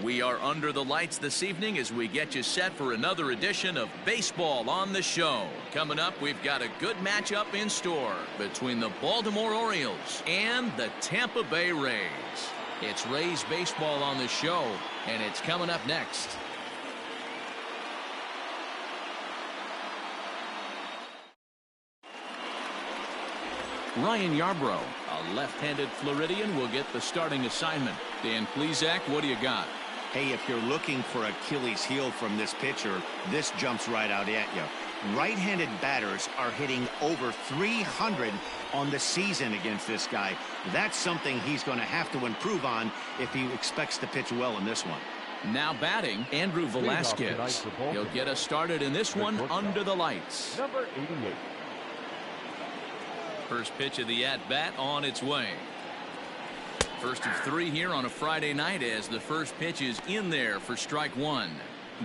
We are under the lights this evening as we get you set for another edition of Baseball on the Show. Coming up, we've got a good matchup in store between the Baltimore Orioles and the Tampa Bay Rays. It's Rays Baseball on the Show, and it's coming up next. Ryan Yarbrough, a left-handed Floridian, will get the starting assignment. Dan Plesac, what do you got? Hey, if you're looking for Achilles heel from this pitcher, this jumps right out at you. Right-handed batters are hitting over 300 on the season against this guy. That's something he's going to have to improve on if he expects to pitch well in this one. Now batting, Andrew Velasquez. He'll get us started in this one under the lights. Number 88. First pitch of the at-bat on its way. First of three here on a Friday night as the first pitch is in there for strike one.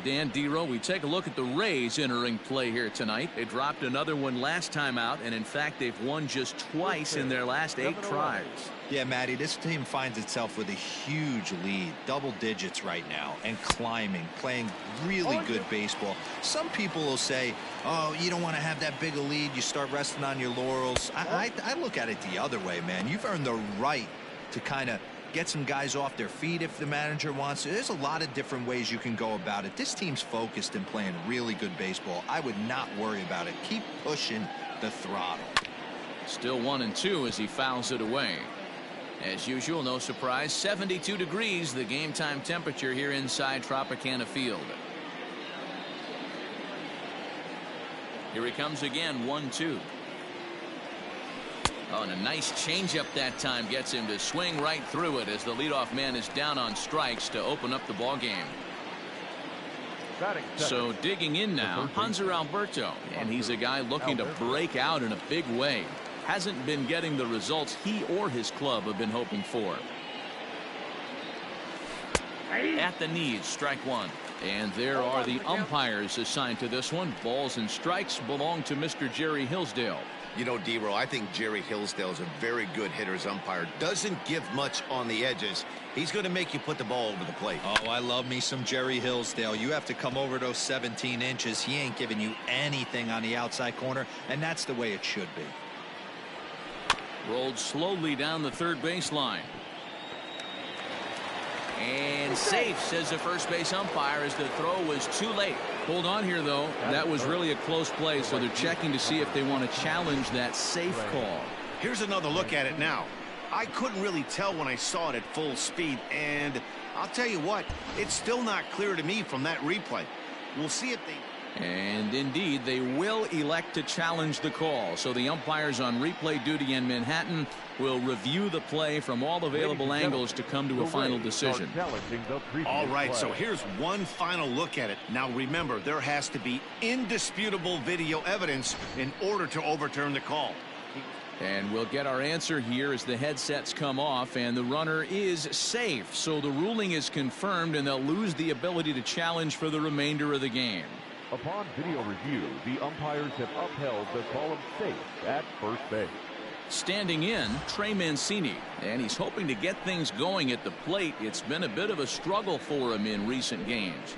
Dan Dero, we take a look at the Rays entering play here tonight. They dropped another one last time out, and in fact they've won just twice in their last 8 tries. Yeah, Matty, this team finds itself with a huge lead, double digits right now, and climbing, playing really good baseball. Some people will say, oh, you don't want to have that big a lead, you start resting on your laurels. I look at it the other way, man. You've earned the right to kind of get some guys off their feet if the manager wants to. There's a lot of different ways you can go about it. This team's focused and playing really good baseball. I would not worry about it. Keep pushing the throttle. Still 1-2 as he fouls it away. As usual, no surprise, 72 degrees, the game time temperature here inside Tropicana Field. Here he comes again, 1-2. Oh, and a nice changeup that time gets him to swing right through it as the leadoff man is down on strikes to open up the ball game. So digging in now, Hanser Alberto, and he's a guy looking to break out in a big way. Hasn't been getting the results he or his club have been hoping for. At the knees, strike one. And there are the umpires assigned to this one. Balls and strikes belong to Mr. Jerry Hillsdale. You know, Dero, I think Jerry Hillsdale is a very good hitter's umpire. Doesn't give much on the edges. He's going to make you put the ball over the plate. Oh, I love me some Jerry Hillsdale. You have to come over those 17 inches. He ain't giving you anything on the outside corner, and that's the way it should be. Rolled slowly down the third baseline. And safe, says the first base umpire, as the throw was too late. Hold on here, though. That was really a close play, so they're checking to see if they want to challenge that safe call. Here's another look at it now. I couldn't really tell when I saw it at full speed, and I'll tell you what, it's still not clear to me from that replay. We'll see if they... And indeed, they will elect to challenge the call. So the umpires on replay duty in Manhattan will review the play from all available angles to come to a final decision. All right, so here's one final look at it. Now remember, there has to be indisputable video evidence in order to overturn the call. And we'll get our answer here as the headsets come off, and the runner is safe. So the ruling is confirmed, and they'll lose the ability to challenge for the remainder of the game. Upon video review, the umpires have upheld the call of safe at first base. Standing in, Trey Mancini, and he's hoping to get things going at the plate. It's been a bit of a struggle for him in recent games.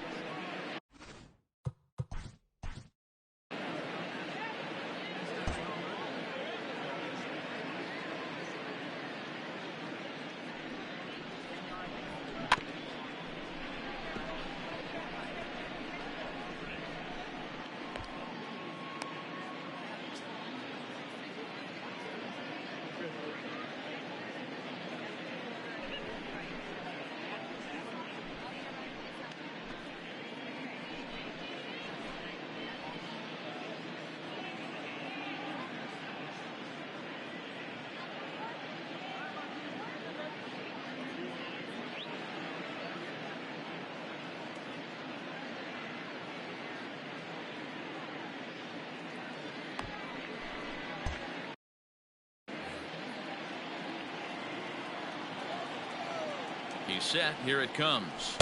He's set. Here it comes.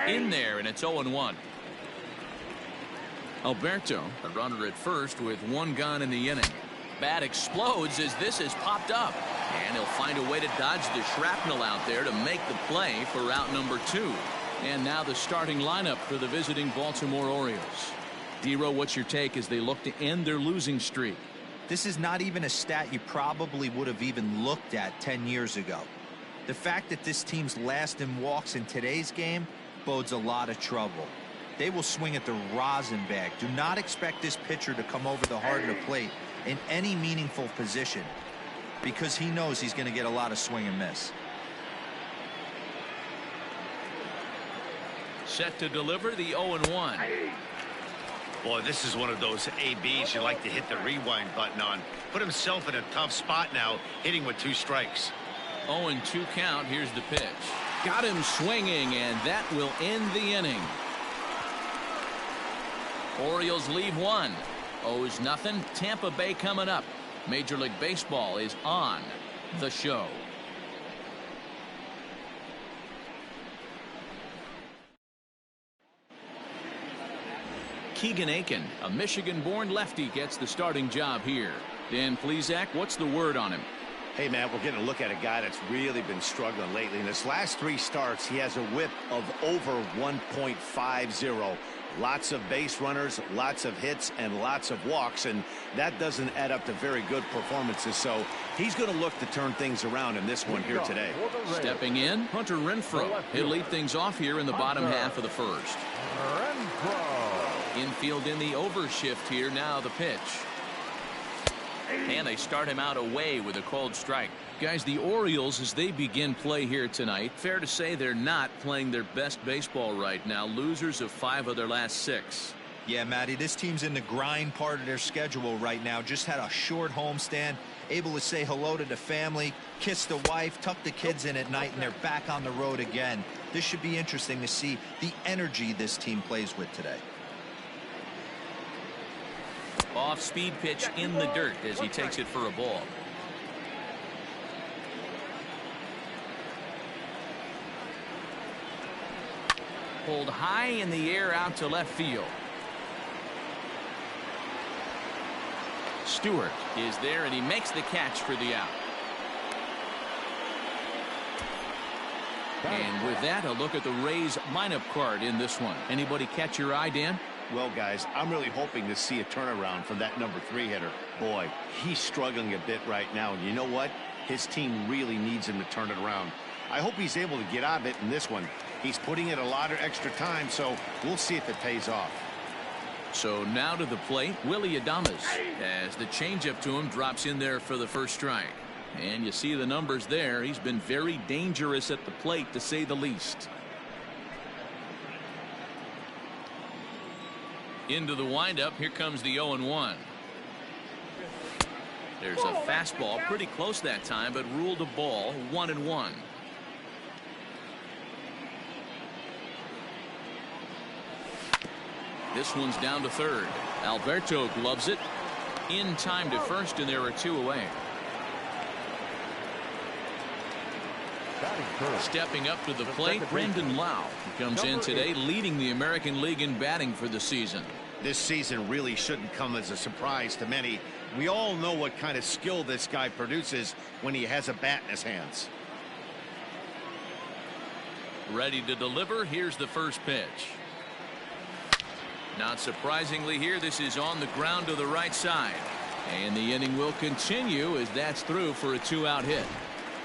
In there, and it's 0-1. Alberto, a runner at first with one gone in the inning. Bat explodes as this has popped up. And he'll find a way to dodge the shrapnel out there to make the play for out number 2. And now the starting lineup for the visiting Baltimore Orioles. Dero, what's your take as they look to end their losing streak? This is not even a stat you probably would have even looked at 10 years ago. The fact that this team's last in walks in today's game bodes a lot of trouble. They will swing at the rosin bag. Do not expect this pitcher to come over the heart of the plate in any meaningful position, because he knows he's going to get a lot of swing and miss. Set to deliver the 0-1. Boy, this is one of those ABs you like to hit the rewind button on. Put himself in a tough spot now, hitting with 2 strikes. 0-2 count. Here's the pitch. Got him swinging, and that will end the inning. Orioles leave 1. O's nothing. Tampa Bay coming up. Major League Baseball is on the show. Keegan Aiken, a Michigan-born lefty, gets the starting job here. Dan Plesac, what's the word on him? Hey, man, we're getting a look at a guy that's really been struggling lately. In his last 3 starts, he has a whip of over 1.50. Lots of base runners, lots of hits, and lots of walks, and that doesn't add up to very good performances. So he's going to look to turn things around in this one here today. Stepping in, Hunter Renfroe. He'll lead things off here in the bottom half of the first. Infield in the overshift here. Now the pitch. And they start him out away with a cold strike. Guys, the Orioles, as they begin play here tonight, fair to say they're not playing their best baseball right now. Losers of 5 of their last 6. Yeah, Matty, this team's in the grind part of their schedule right now. Just had a short homestand, able to say hello to the family, kiss the wife, tuck the kids in at night, and they're back on the road again. This should be interesting to see the energy this team plays with today. Off-speed pitch in the dirt as he takes it for a ball. Pulled high in the air out to left field. Stewart is there, and he makes the catch for the out. And with that, a look at the Rays lineup card in this one. Anybody catch your eye, Dan? Well, guys, I'm really hoping to see a turnaround from that number 3 hitter. Boy, he's struggling a bit right now. And you know what? His team really needs him to turn it around. I hope he's able to get out of it in this one. He's putting in a lot of extra time, so we'll see if it pays off. So now to the plate, Willy Adames, as the changeup to him drops in there for the first strike. And you see the numbers there. He's been very dangerous at the plate, to say the least. Into the windup. Here comes the 0-1. There's a fastball pretty close that time, but ruled a ball. 1-1. This one's down to third. Alberto gloves it in time to first, and there are 2 away. Stepping up to the plate, Brendan Lau. He comes in today leading the American League in batting for the season. This season really shouldn't come as a surprise to many. We all know what kind of skill this guy produces when he has a bat in his hands. Ready to deliver. Here's the first pitch. Not surprisingly here, this is on the ground to the right side. And the inning will continue as that's through for a 2-out hit.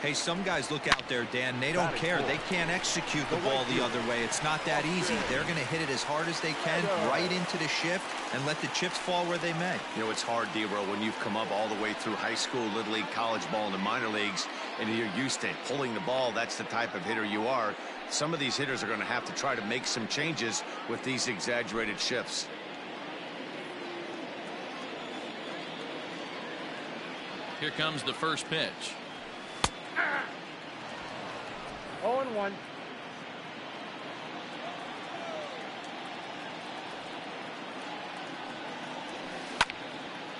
Hey, some guys look out there, Dan. They don't care. They can't execute the ball the other way. It's not that easy. They're going to hit it as hard as they can, right into the shift, and let the chips fall where they may. You know, it's hard, Dero, when you've come up all the way through high school, little league, college ball, and the minor leagues, and you're used to pulling the ball. That's the type of hitter you are. Some of these hitters are going to have to try to make some changes with these exaggerated shifts. Here comes the first pitch. 0-1.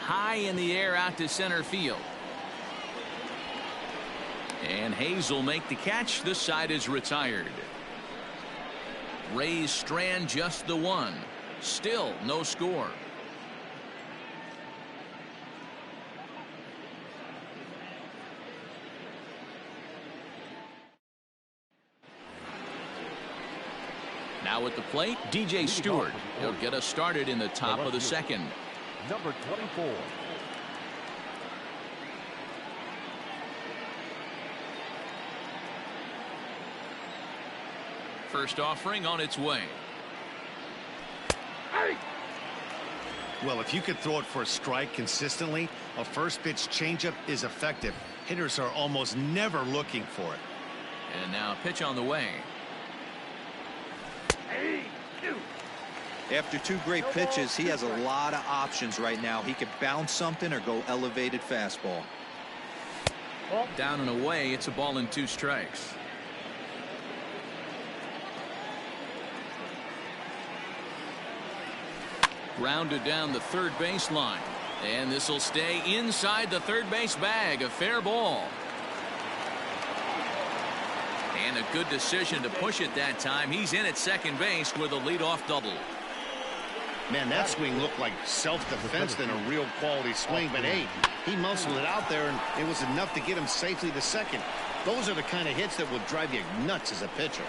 High in the air out to center field. And Hayes will make the catch. This side is retired. Rays strand just the 1. Still no score. Now at the plate, DJ Stewart. He'll get us started in the top of the second. Number 24. First offering on its way. Well, if you could throw it for a strike consistently, a first pitch changeup is effective. Hitters are almost never looking for it. And now pitch on the way. After 2 great pitches, he has a lot of options right now. He could bounce something or go elevated fastball. Down and away, it's a ball and 2 strikes. Grounded down the third baseline. And this will stay inside the third base bag. A fair ball. And a good decision to push it that time. He's in at second base with a leadoff double. Man, that swing looked like self-defense than a real quality swing. But hey, he muscled it out there, and it was enough to get him safely to second. Those are the kind of hits that will drive you nuts as a pitcher.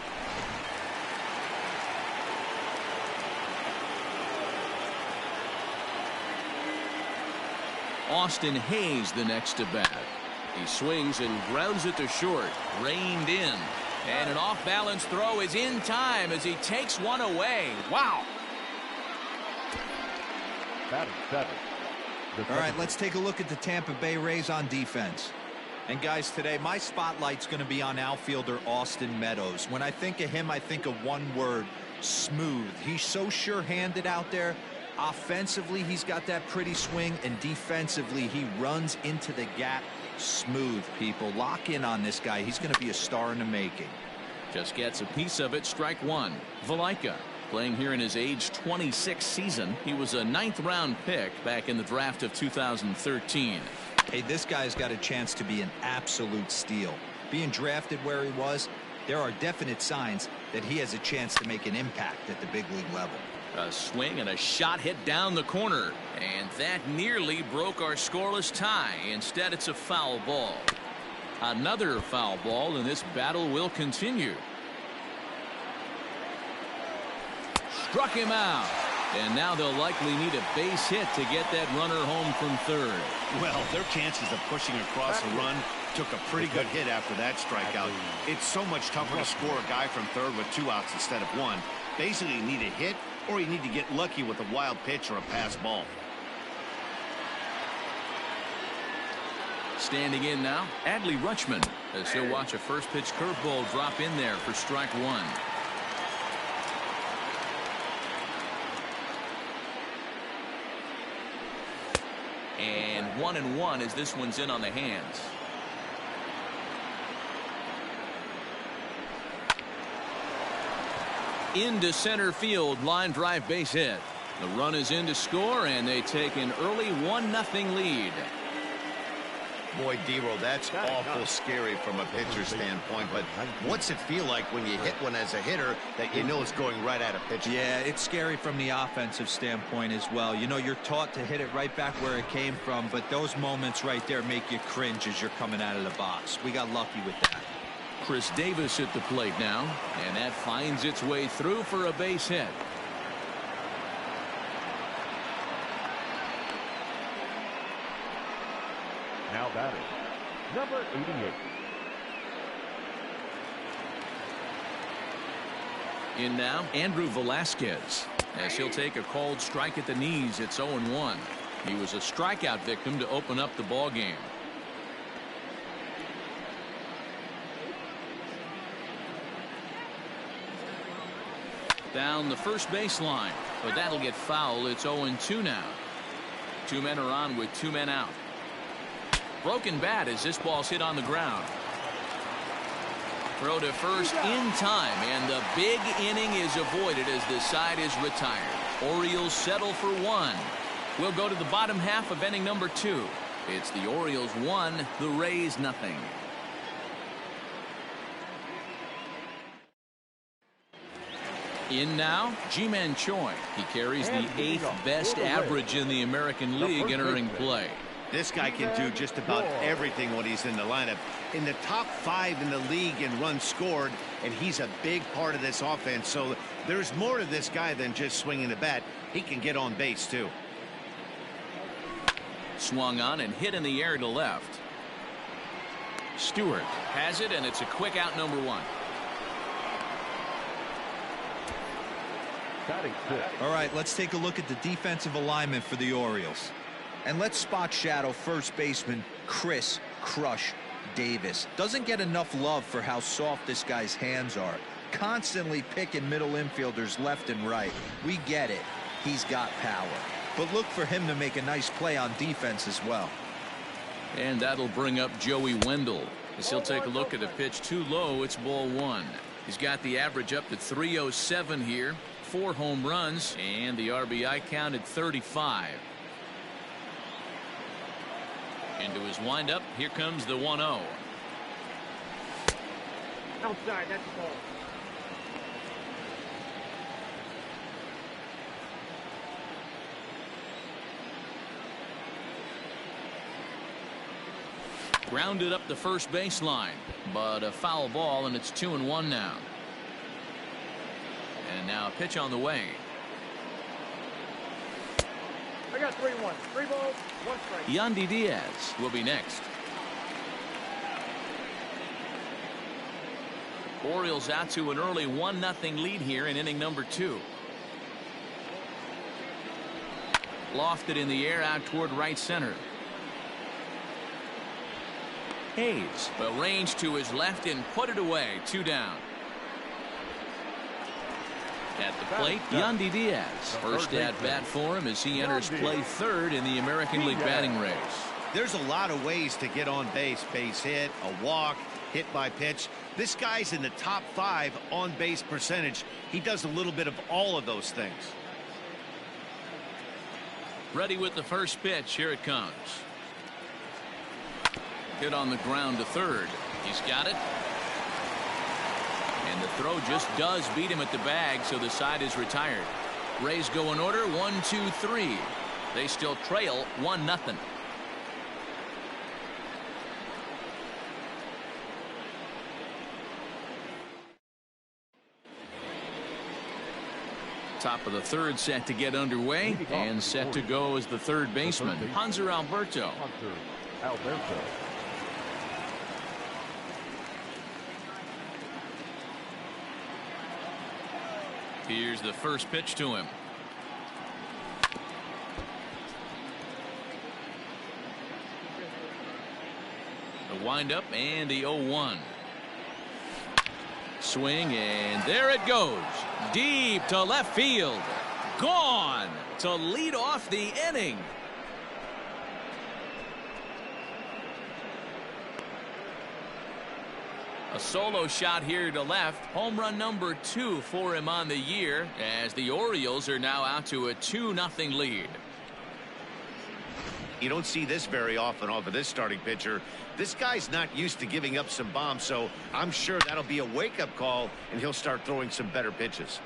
Austin Hayes the next to bat. He swings and grounds it to short. Reined in. And an off-balance throw is in time as he takes one away. Wow. Batting 7. All right, let's take a look at the Tampa Bay Rays on defense. And guys, today my spotlight's going to be on outfielder Austin Meadows. When I think of him, I think of one word: smooth. He's so sure-handed out there. Offensively, he's got that pretty swing, and defensively, he runs into the gap. Smooth, people. Lock in on this guy. He's going to be a star in the making. Just gets a piece of it. Strike one. Valaika, playing here in his age 26 season. He was a 9th round pick back in the draft of 2013. Hey, this guy's got a chance to be an absolute steal. Being drafted where he was, there are definite signs that he has a chance to make an impact at the big league level. A swing and a shot hit down the corner, and that nearly broke our scoreless tie. Instead, it's a foul ball. Another foul ball, and this battle will continue. Struck him out, and now they'll likely need a base hit to get that runner home from third. Well, their chances of pushing across a run took a pretty good hit after that strikeout. It's so much tougher to score a guy from third with 2 outs instead of 1. Basically, you need a hit, or you need to get lucky with a wild pitch or a pass ball. Standing in now, Adley Rutschman, as he'll watch a first pitch curveball drop in there for strike one. And 1-1 as this one's in on the hands. Into center field, line drive base hit. The run is in to score, and they take an early 1-0 lead. Boy, D-Roll, that's awful scary from a pitcher's standpoint, but what's it feel like when you hit one as a hitter that you know is going right at a pitcher? Yeah, it's scary from the offensive standpoint as well. You know, you're taught to hit it right back where it came from, but those moments right there make you cringe as you're coming out of the box. We got lucky with that. Chris Davis at the plate now, and that finds its way through for a base hit. Now batting, number 88. In now, Andrew Velasquez, as he'll take a called strike at the knees. It's 0-1. He was a strikeout victim to open up the ball game. Down the first baseline, but that'll get foul. It's 0-2 now. 2 men are on with 2 men out. Broken bat as this ball's hit on the ground. Throw to first in time, and the big inning is avoided as the side is retired. Orioles settle for 1. We'll go to the bottom half of inning number 2. It's the Orioles 1, the Rays nothing. In now, Ji-Man Choi. He carries the 8th best average in the American League entering play. This guy can do just about everything when he's in the lineup. In the top 5 in the league in runs scored, and he's a big part of this offense. So There's more to this guy than just swinging the bat. He can get on base, too. Swung on and hit in the air to left. Stewart has it, and it's a quick out, number 1. All right, let's take a look at the defensive alignment for the Orioles. And let's spot shadow first baseman Chris Crush Davis. Doesn't get enough love for how soft this guy's hands are. Constantly picking middle infielders left and right. We get it. He's got power. But look for him to make a nice play on defense as well. And that'll bring up Joey Wendell as he'll take a look at a pitch too low. It's ball 1. He's got the average up to 307 here. 4 home runs, and the RBI count at 35. Into his windup. Here comes the 1-0. Outside, that's the ball. Grounded up the first baseline, but a foul ball, and it's 2-1 now. And now a pitch on the way. I got 3-1. 3 balls, 1 strike. Yandy Diaz will be next. Orioles out to an early 1-0 lead here in inning number 2. Lofted in the air out toward right center. Hayes, but range to his left and put it away. 2 down. At the plate, Yandy Diaz. First at bat for him as he enters play 3rd in the American League batting race. There's a lot of ways to get on base. Base hit, a walk, hit by pitch. This guy's in the top 5 on base percentage. He does a little bit of all of those things. Ready with the first pitch. Here it comes. Hit on the ground to 3rd. He's got it. And the throw just does beat him at the bag, so the side is retired. Rays go in order 1, 2, 3. They still trail 1-0. Top of the 3rd set to get underway, and set to go as the 3rd baseman, Hanser Alberto. Here's the first pitch to him. The windup and the 0-1. Swing, and there it goes. Deep to left field. Gone to lead off the inning. A solo shot here to left. Home run number 2 for him on the year, as the Orioles are now out to a 2-0 lead. You don't see this very often off of this starting pitcher. This guy's not used to giving up some bombs, so I'm sure that'll be a wake-up call, and he'll start throwing some better pitches.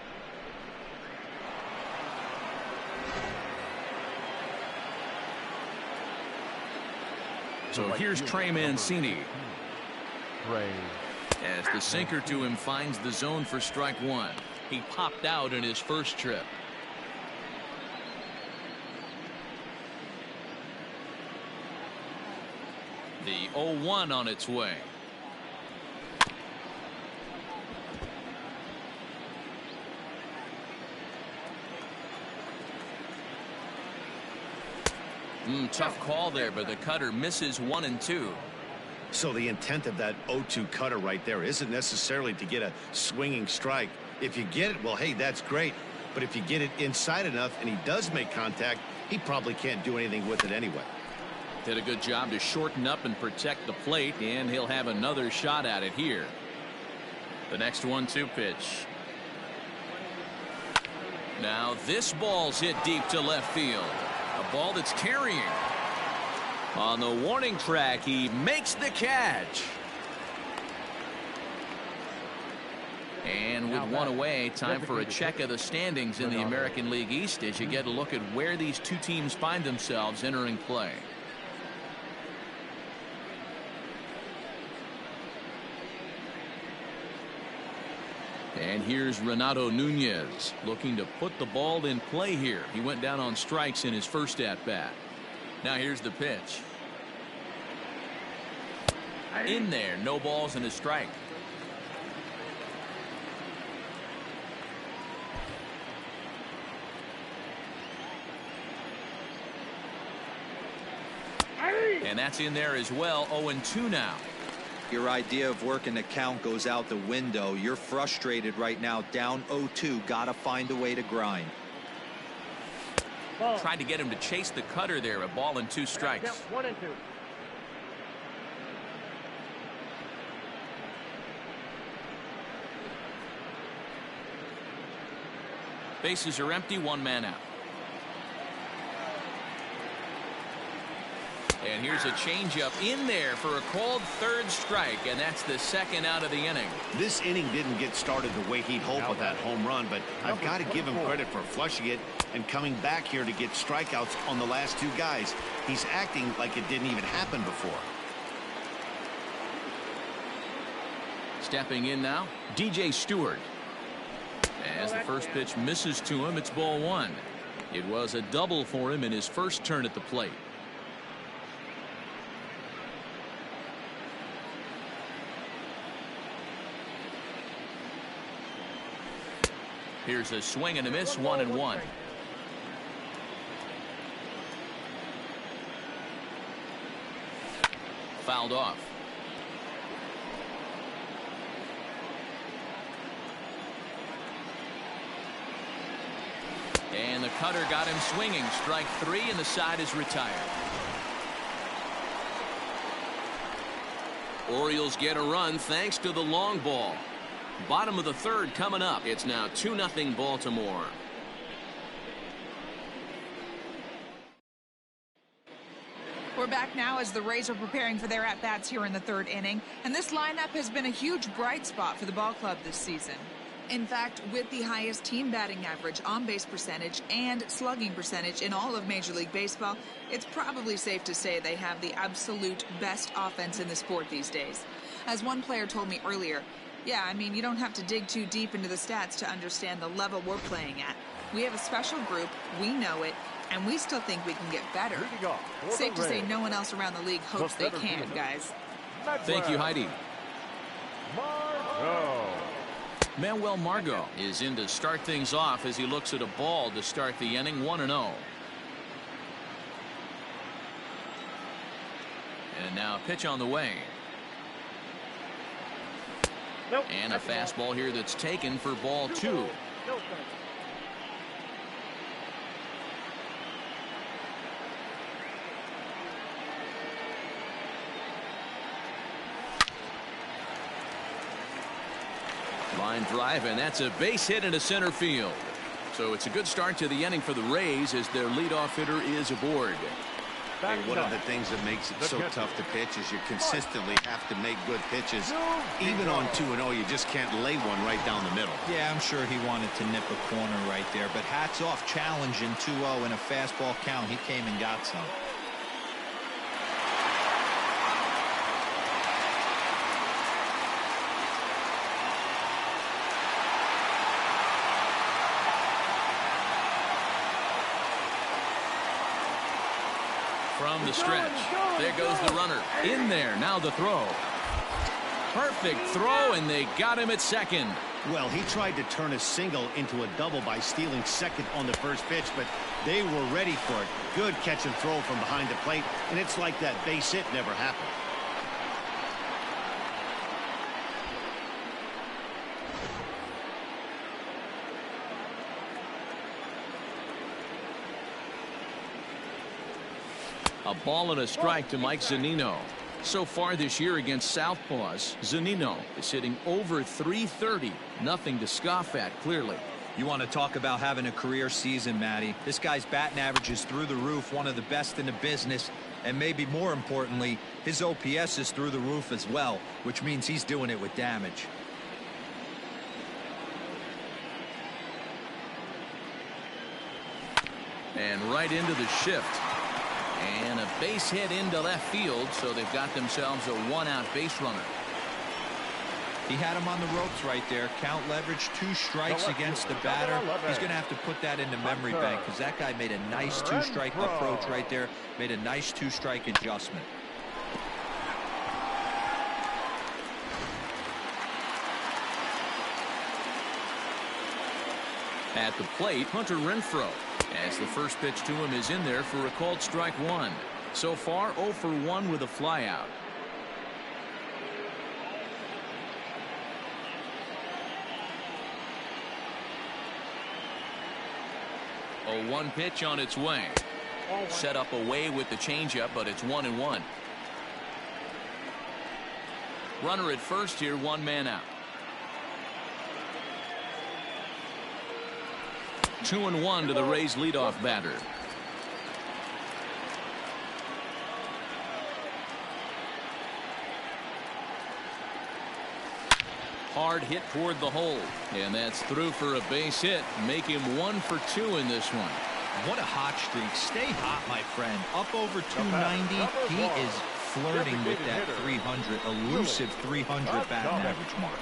So here's Trey Mancini. As the sinker to him finds the zone for strike 1. He popped out in his first trip. The 0-1 on its way. Tough call there, but the cutter misses 1 and 2. So the intent of that 0-2 cutter right there isn't necessarily to get a swinging strike. If you get it, well, hey, that's great. But if you get it inside enough and he does make contact, he probably can't do anything with it anyway. Did a good job to shorten up and protect the plate, and he'll have another shot at it here. The next 1-2 pitch. Now this ball's hit deep to left field. A ball that's carrying. On the warning track, he makes the catch. And with 1 away, time for a check of the standings in the American League East as you get a look at where these two teams find themselves entering play. And here's Renato Nunez looking to put the ball in play here. He went down on strikes in his first at bat. Now here's the pitch. In there, no balls and a strike. And that's in there as well. 0-2 now. Your idea of working the count goes out the window. You're frustrated right now, down 0-2. Gotta find a way to grind. Tried to get him to chase the cutter there. A ball and 2 strikes. 1-2. Bases are empty, 1 man out. And here's a changeup in there for a called 3rd strike, and that's the 2nd out of the inning. This inning didn't get started the way he'd hoped with that home run, but I've got to give him credit for flushing it and coming back here to get strikeouts on the last 2 guys. He's acting like it didn't even happen before. Stepping in now, DJ Stewart. As the first pitch misses to him, it's ball 1. It was a double for him in his first turn at the plate. Here's a swing and a miss, 1-1. Fouled off. And the cutter got him swinging. Strike 3, and the side is retired. Orioles get a run thanks to the long ball. Bottom of the 3rd coming up. It's now 2-0 Baltimore. We're back now as the Rays are preparing for their at-bats here in the 3rd inning. And this lineup has been a huge bright spot for the ball club this season. In fact, with the highest team batting average, on-base percentage, and slugging percentage in all of Major League Baseball, it's probably safe to say they have the absolute best offense in the sport these days. As one player told me earlier, yeah, I mean, you don't have to dig too deep into the stats to understand the level we're playing at. We have a special group, we know it, and we still think we can get better. Safe to say no one else around the league hopes they can, guys. Thank you, Heidi. Manuel Margot is in to start things off as he looks at a ball to start the inning. 1-0. And now a pitch on the way. And a fastball here that's taken for ball 2. Line drive, and that's a base hit into center field. So it's a good start to the inning for the Rays as their leadoff hitter is aboard. Hey, one of the things that makes it so tough to pitch is you consistently have to make good pitches. Even on 2-0, you just can't lay one right down the middle. Yeah, I'm sure he wanted to nip a corner right there, but hats off, challenging 2-0 in a fastball count. He came and got some. From the stretch, there goes the runner in there. Now the throw. Perfect throw, and they got him at second. Well, he tried to turn a single into a double by stealing second on the first pitch, but they were ready for it. Good catch and throw from behind the plate, and it's like that base hit never happened. A ball and a strike to Mike Zunino. So far this year against Southpaws, Zunino is hitting over .330. Nothing to scoff at, clearly. You want to talk about having a career season, Matty. This guy's batting average is through the roof, one of the best in the business. And maybe more importantly, his OPS is through the roof as well, which means he's doing it with damage. And right into the shift. And a base hit into left field, so they've got themselves a 1-out base runner. He had him on the ropes right there. Count leverage, 2 strikes against the batter. He's going to have to put that into memory bank because that guy made a nice 2-strike approach right there. Made a nice 2-strike adjustment. At the plate, Hunter Renfroe, as the first pitch to him is in there for a called strike 1. So far 0 for 1 with a flyout. A 1 pitch on its way. Set up away with the changeup, but it's 1-1. Runner at first here, 1 man out. 2-1 to the Rays leadoff batter. Hard hit toward the hole, and that's through for a base hit. Make him 1 for 2 in this one. What a hot streak. Stay hot, my friend. Up over 290. He is flirting with that 300, elusive 300 batting average mark.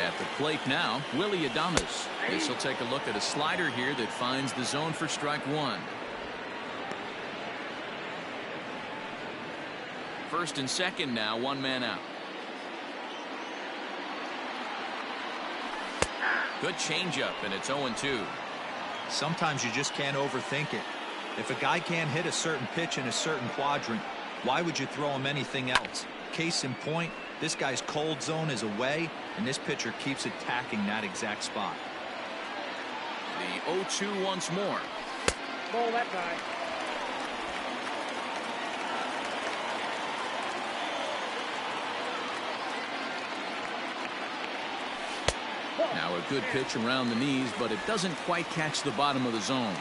At the plate now, Willie Adames. This will take a look at a slider here that finds the zone for strike 1. First and second now, 1 man out. Good changeup, and it's 0-2. Sometimes you just can't overthink it. If a guy can't hit a certain pitch in a certain quadrant, why would you throw him anything else? Case in point, this guy's cold zone is away, and this pitcher keeps attacking that exact spot. The 0-2 once more. Ball that guy. Now a good pitch around the knees, but it doesn't quite catch the bottom of the zone.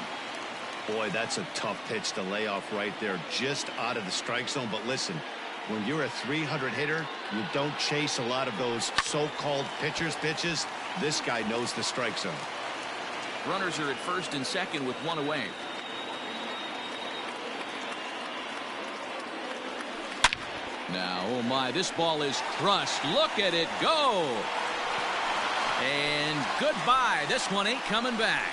Boy, that's a tough pitch to lay off right there, just out of the strike zone. But listen, when you're a 300 hitter, you don't chase a lot of those so-called pitcher's pitches. This guy knows the strike zone. Runners are at first and second with 1 away. Now, oh my, this ball is crushed. Look at it go. And goodbye. This one ain't coming back.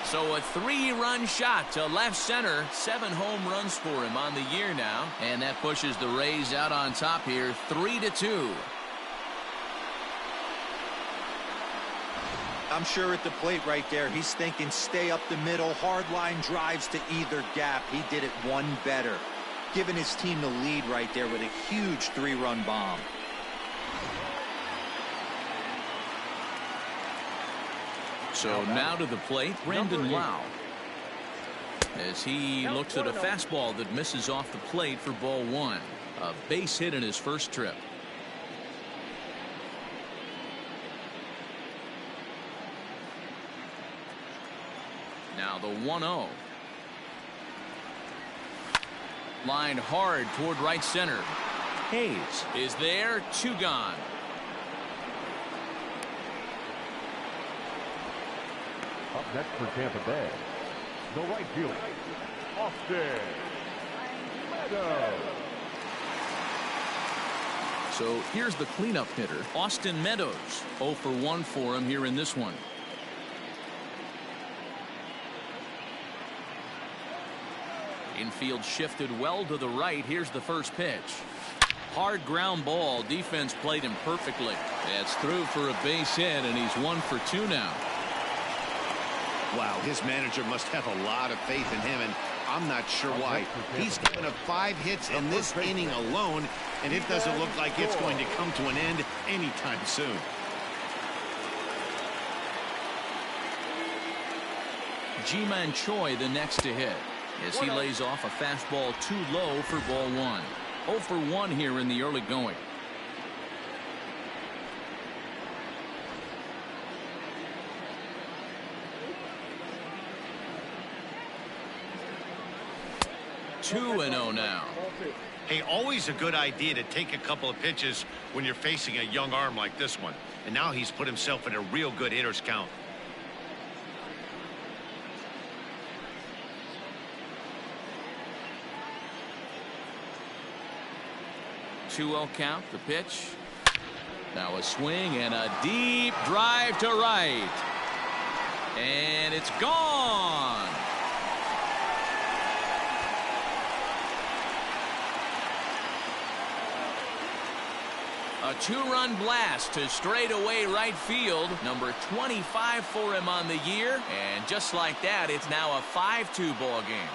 So a 3-run shot to left center. 7 home runs for him on the year now. And that pushes the Rays out on top here, 3-2. I'm sure at the plate right there, he's thinking stay up the middle, hard line drives to either gap. He did it 1 better. Giving his team the lead right there with a huge 3-run bomb. So now to the plate, Brandon Lau. As he looks at a fastball that misses off the plate for ball 1. A base hit in his first trip. Now the 1-0. Lined hard toward right center. Hayes is there, 2 gone. Up next for Tampa Bay, the right fielder, Austin Meadows. So here's the cleanup hitter, Austin Meadows. 0 for 1 for him here in this one. Infield shifted well to the right. Here's the first pitch. Hard ground ball. Defense played him perfectly. That's through for a base hit, and he's 1 for 2 now. Wow, his manager must have a lot of faith in him, and I'm not sure why. He's given up 5 hits in this inning alone, and it doesn't look like it's going to come to an end anytime soon. Ji-Man Choi the next to hit, as he lays off a fastball too low for ball 1. 0 for 1 here in the early going. Two and 0 now. Hey, always a good idea to take a couple of pitches when you're facing a young arm like this one. And now he's put himself in a real good hitter's count. 2-0 count. The pitch. Now a swing and a deep drive to right. And it's gone. A 2-run blast to straightaway right field. Number 25 for him on the year. And just like that, it's now a 5-2 ball game.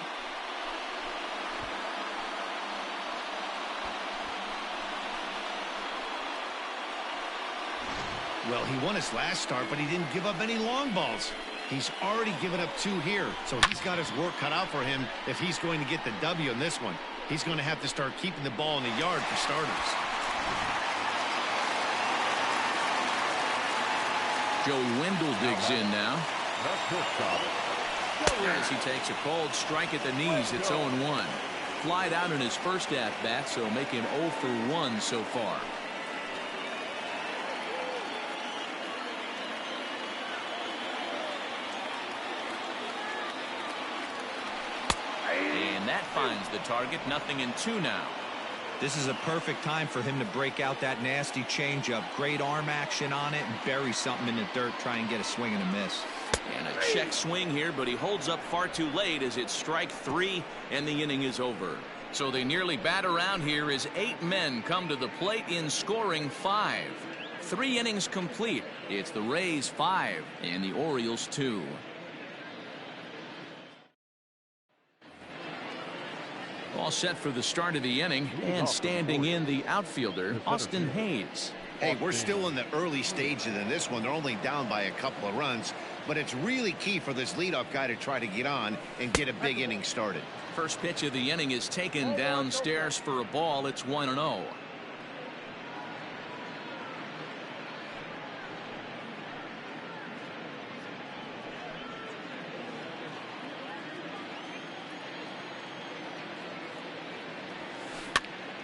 Well, he won his last start, but he didn't give up any long balls. He's already given up 2 here, so he's got his work cut out for him if he's going to get the W in this one. He's going to have to start keeping the ball in the yard for starters. Joey Wendell digs in now. As he takes a cold strike at the knees, it's 0-1. Flied out in his first at-bat, so make him 0 for 1 so far. And that finds the target. 0-2 now. This is a perfect time for him to break out that nasty changeup. Great arm action on it and bury something in the dirt. Try and get a swing and a miss. And a check swing here, but he holds up far too late as it's strike 3 and the inning is over. So they nearly bat around here as 8 men come to the plate in scoring 5. 3 innings complete. It's the Rays 5 and the Orioles 2. All set for the start of the inning, and standing in the outfielder, Austin Hayes. Hey, we're still in the early stages in this one. They're only down by a couple of runs, but it's really key for this leadoff guy to try to get on and get a big inning started. First pitch of the inning is taken downstairs for a ball. It's 1-0.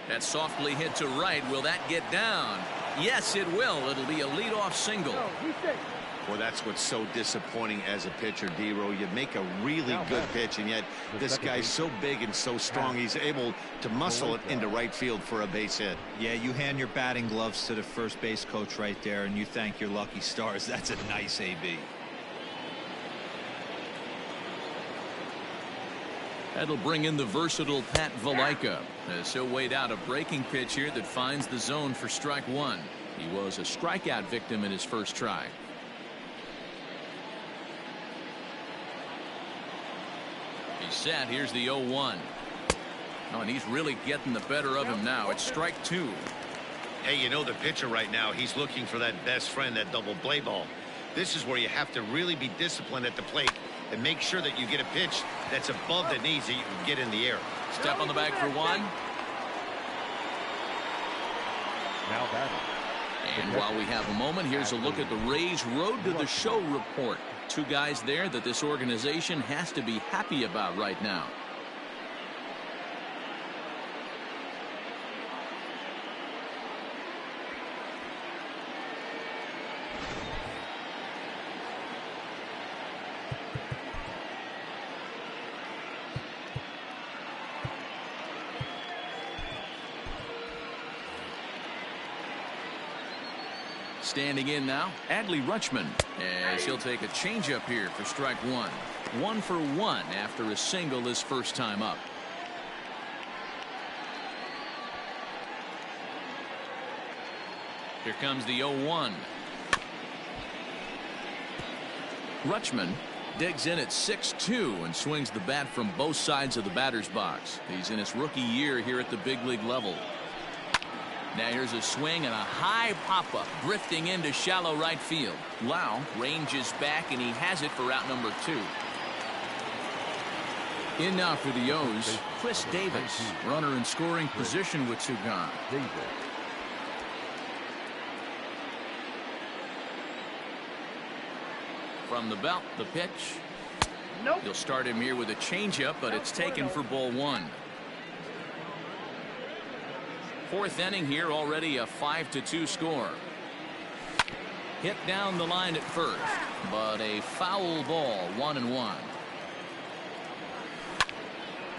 That softly hit to right. Will that get down? Yes, it will. It'll be a leadoff single. Well, that's what's so disappointing as a pitcher, D-Row. You make a really good pitch, and yet this guy's so big and so strong, he's able to muscle it into right field for a base hit. Yeah, you hand your batting gloves to the first base coach right there, and you thank your lucky stars. That's a nice AB. That'll bring in the versatile Pat Valaika. As he'll wait out a breaking pitch here that finds the zone for strike 1. He was a strikeout victim in his first try. He's set. Here's the 0-1. Oh, and he's really getting the better of him now. It's strike 2. Hey, you know the pitcher right now, he's looking for that best friend, that double play ball. This is where you have to really be disciplined at the plate and make sure that you get a pitch that's above the knees that you can get in the air. Step on the bag for 1. Now batting. And while we have a moment, here's a look at the Rays Road to the Show report. 2 guys there that this organization has to be happy about right now. Standing in now, Adley Rutschman, as he'll take a changeup here for strike 1. 1 for 1 after a single his first time up. Here comes the 0-1. Rutschman digs in at 6-2 and swings the bat from both sides of the batter's box. He's in his rookie year here at the big league level. Now here's a swing and a high pop-up drifting into shallow right field. Lau ranges back and he has it for out number 2. In now for the O's, Chris Davis, runner in scoring position with 2 gone. From the belt, the pitch. Nope. He'll start him here with a changeup, but it's taken for ball 1. 4th inning here, already a 5-2 score. Hit down the line at first, but a foul ball, 1-1.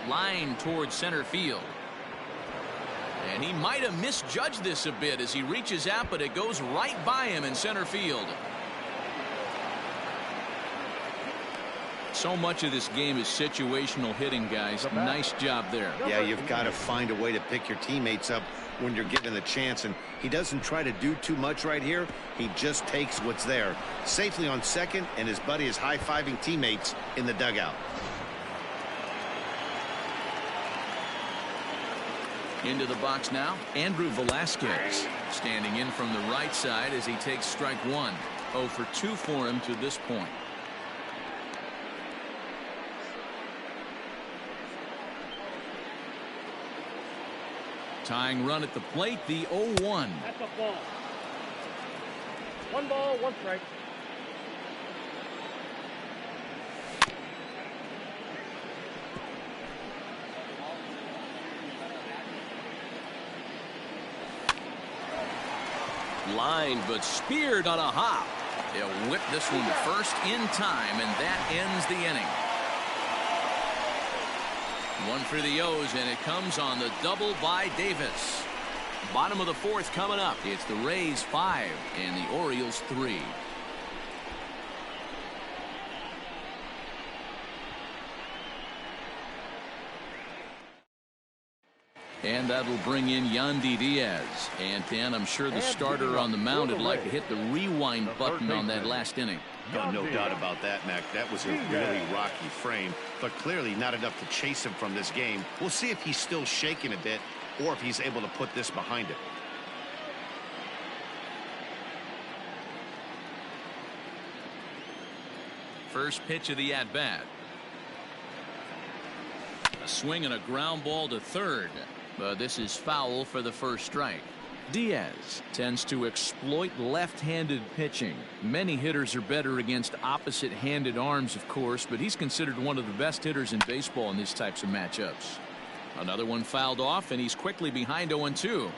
Line towards center field. And he might have misjudged this a bit as he reaches out, but it goes right by him in center field. So much of this game is situational hitting, guys. Nice job there. Yeah, you've got to find a way to pick your teammates up when you're given the chance, and he doesn't try to do too much right here. He just takes what's there. Safely on second, and his buddy is high-fiving teammates in the dugout. Into the box now, Andrew Velasquez standing in from the right side as he takes strike one. 0 for 2 for him to this point. Tying run at the plate, the 0-1. That's a ball. 1 ball, 1 strike. Line, but speared on a hop. They'll whip this one to first in time, and that ends the inning. One for the O's, and it comes on the double by Davis. Bottom of the 4th coming up. It's the Rays 5 and the Orioles 3. And that'll bring in Yandy Diaz. And Dan, I'm sure the starter on the mound would like to hit the rewind button on that last inning. Oh, no doubt about that, Mac. That was a really rocky frame, but clearly not enough to chase him from this game. We'll see if he's still shaking a bit or if he's able to put this behind him. First pitch of the at-bat. A swing and a ground ball to third. But this is foul for the first strike. Diaz tends to exploit left-handed pitching. Many hitters are better against opposite-handed arms, of course, but he's considered one of the best hitters in baseball in these types of matchups. Another one fouled off, and he's quickly behind 0-2.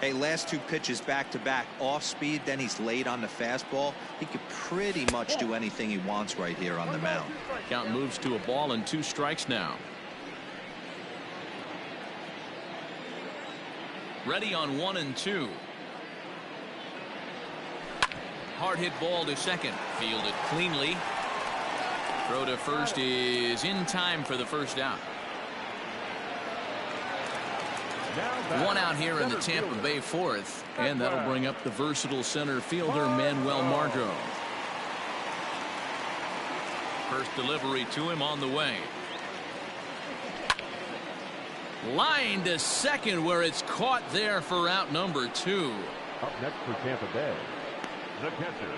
Hey, last 2 pitches back-to-back off speed, then he's late on the fastball. He could pretty much do anything he wants right here on the mound. Count moves to a ball and 2 strikes now. Ready on 1 and 2. Hard hit ball to second. Fielded cleanly. Throw to first is in time for the first out. One out here in the Tampa Bay 4th, and that'll bring up the versatile center fielder Manuel Margot. First delivery to him on the way. Line to second, where it's caught there for out number 2. Up next for Tampa Bay, the catcher,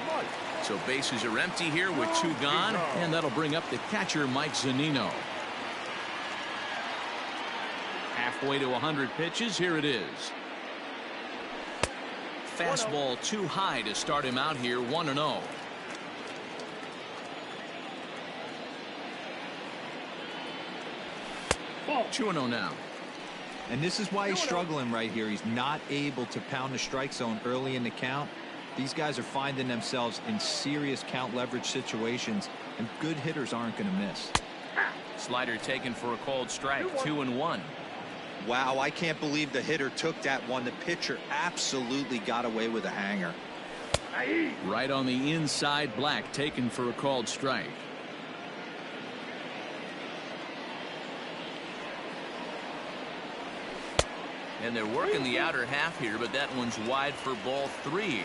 Mike. So bases are empty here with 2 gone, and that'll bring up the catcher Mike Zunino. Halfway to 100 pitches. Here it is. Fastball too high to start him out here. 1-0. Ball. 2-0 now. And this is why he's struggling right here. He's not able to pound the strike zone early in the count. These guys are finding themselves in serious count leverage situations, and good hitters aren't going to miss. Slider taken for a called strike. 2-1. Wow, I can't believe the hitter took that one. The pitcher absolutely got away with a hanger. Right on the inside, Black taken for a called strike. And they're working the outer half here, but that one's wide for ball 3.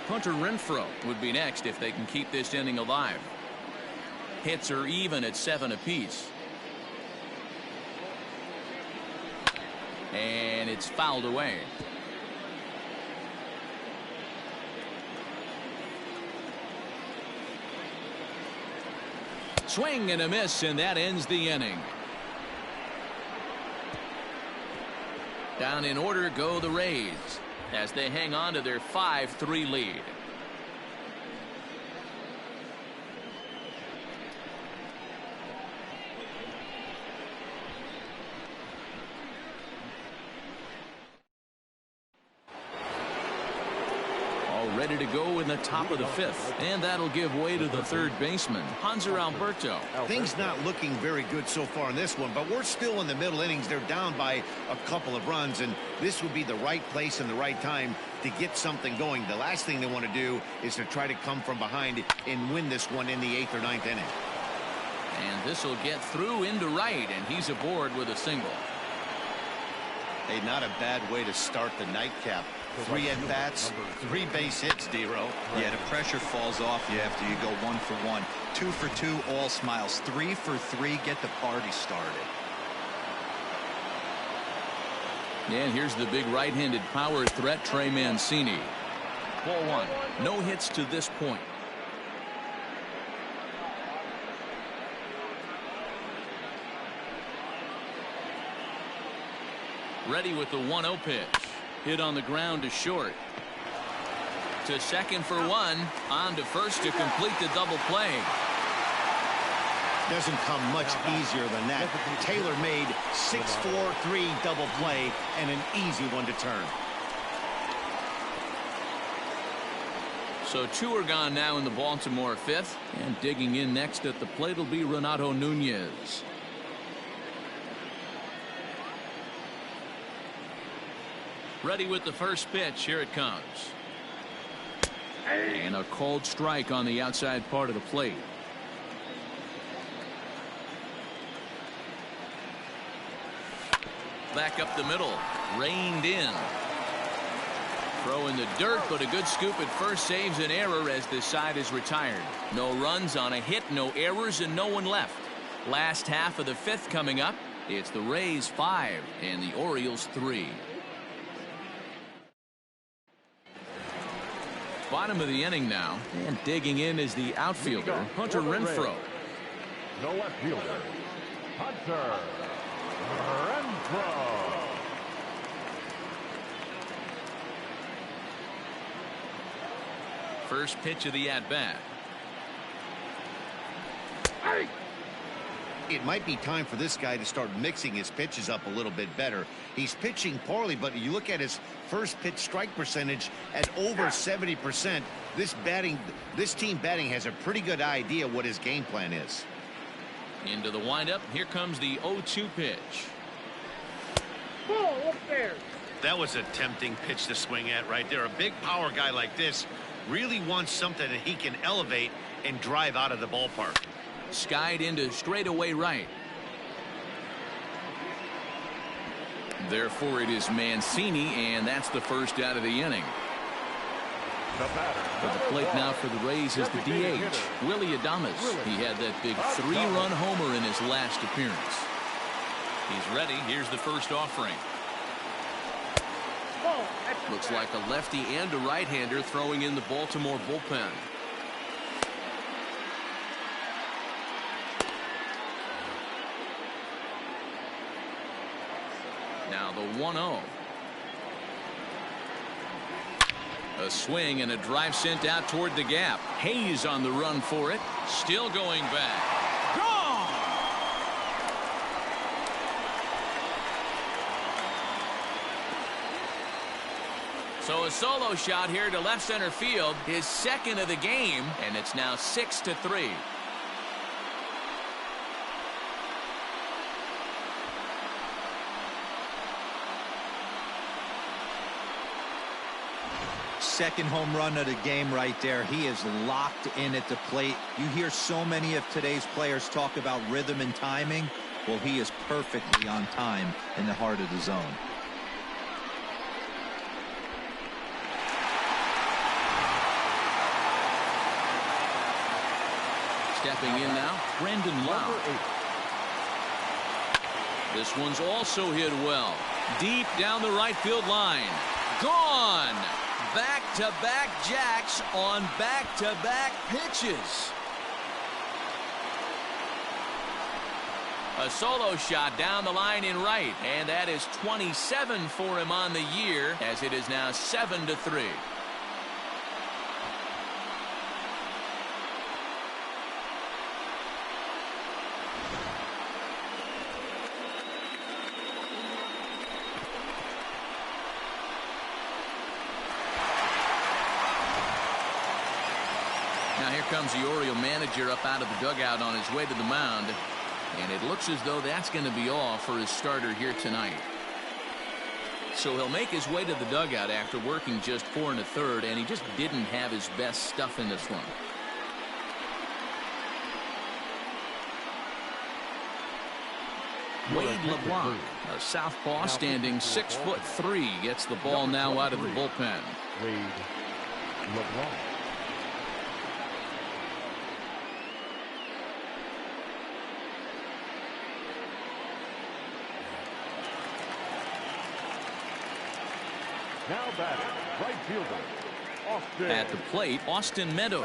Hunter Renfroe would be next if they can keep this inning alive. Hits are even at 7 apiece. And it's fouled away. Swing and a miss, and that ends the inning. Down in order go the Rays as they hang on to their 5-3 lead. All ready to go go in the top of the fifth, and that'll give way to the third baseman, Hanser Alberto. Things not looking very good so far in this one, but we're still in the middle innings. They're down by a couple of runs, and this would be the right place and the right time to get something going. The last thing they want to do is to try to come from behind and win this one in the 8th or 9th inning. And this will get through into right, and he's aboard with a single. Hey, not a bad way to start the nightcap. 3 at-bats, 3 base hits, D-Row. Yeah, the pressure falls off you after you go 1 for 1. 2 for 2, all smiles. 3 for 3, get the party started. And here's the big right-handed power threat, Trey Mancini. Ball 1. No hits to this point. Ready with the 1-0 pitch. Hit on the ground to short. To second for 1. On to first to complete the double play. Doesn't come much easier than that. Taylor made 6-4-3 double play and an easy one to turn. So 2 are gone now in the Baltimore 5th. And digging in next at the plate will be Renato Nunez. Ready with the first pitch. Here it comes. And a called strike on the outside part of the plate. Back up the middle. Reined in. Throw in the dirt, but a good scoop at first saves an error as this side is retired. No runs on a hit, no errors, and no one left. Last half of the 5th coming up. It's the Rays 5 and the Orioles 3. Bottom of the inning now, and digging in is the outfielder, Hunter Renfroe. No left fielder, Hunter Renfroe. First pitch of the at-bat. It might be time for this guy to start mixing his pitches up a little bit better. He's pitching poorly, but you look at his first pitch strike percentage at over 70%. This team batting has a pretty good idea what his game plan is. Into the windup. Here comes the 0-2 pitch. Ball upstairs. That was a tempting pitch to swing at right there. A big power guy like this really wants something that he can elevate and drive out of the ballpark. Skied into straightaway right. Therefore, it is Mancini, and that's the first out of the inning. But the plate now for the Rays is the DH, Willie Adames. He had that big 3-run homer in his last appearance. He's ready. Here's the first offering. Looks like a lefty and a right-hander throwing in the Baltimore bullpen. Now the 1-0. A swing and a drive sent out toward the gap. Hayes on the run for it. Still going back. Gone! So a solo shot here to left center field. His second of the game, and it's now 6-3. Second home run of the game right there. He is locked in at the plate. You hear so many of today's players talk about rhythm and timing. Well, he is perfectly on time in the heart of the zone. Stepping in now, Brendan Lau. This one's also hit well. Deep down the right field line. Gone! Back-to-back jacks on back-to-back pitches. A solo shot down the line in right, and that is 27 for him on the year, as it is now 7-3. Now here comes the Oriole manager up out of the dugout on his way to the mound. And it looks as though that's going to be all for his starter here tonight. So he'll make his way to the dugout after working just 4 1/3, and he just didn't have his best stuff in this one. Wade LeBlanc, a southpaw standing 6'3", gets the ball now out of the bullpen. Wade LeBlanc. Now batting, right fielder, Austin. At the plate, Austin Meadows,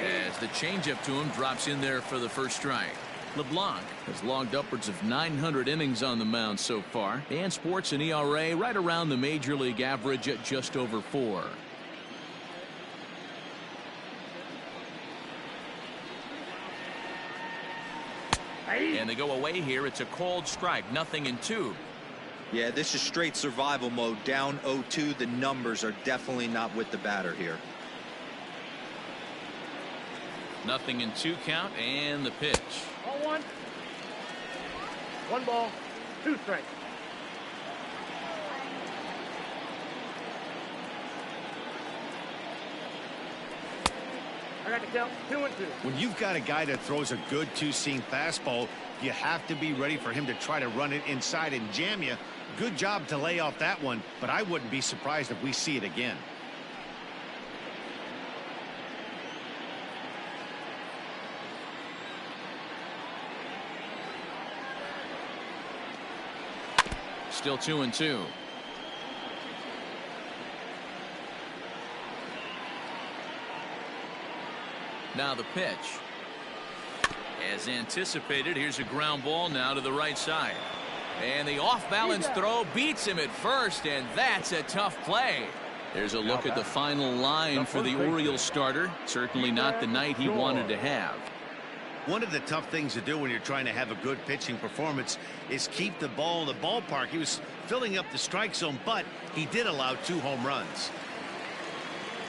as the changeup to him drops in there for the first strike. LeBlanc has logged upwards of 900 innings on the mound so far and sports an ERA right around the major league average at just over 4. And they go away here. It's a called strike, 0-2. Yeah, this is straight survival mode. Down 0-2. The numbers are definitely not with the batter here. 0-2 count, and the pitch. 0-1. 1 ball, 2 strikes. I got the count, 2-2. When you've got a guy that throws a good two-seam fastball, you have to be ready for him to try to run it inside and jam you. Good job to lay off that one, but I wouldn't be surprised if we see it again. Still 2-2. Now the pitch. As anticipated, here's a ground ball now to the right side. And the off-balance throw beats him at first, and that's a tough play. There's a look at the final line for the Orioles starter. Certainly not the night he wanted to have. One of the tough things to do when you're trying to have a good pitching performance is keep the ball in the ballpark. He was filling up the strike zone, but he did allow 2 home runs.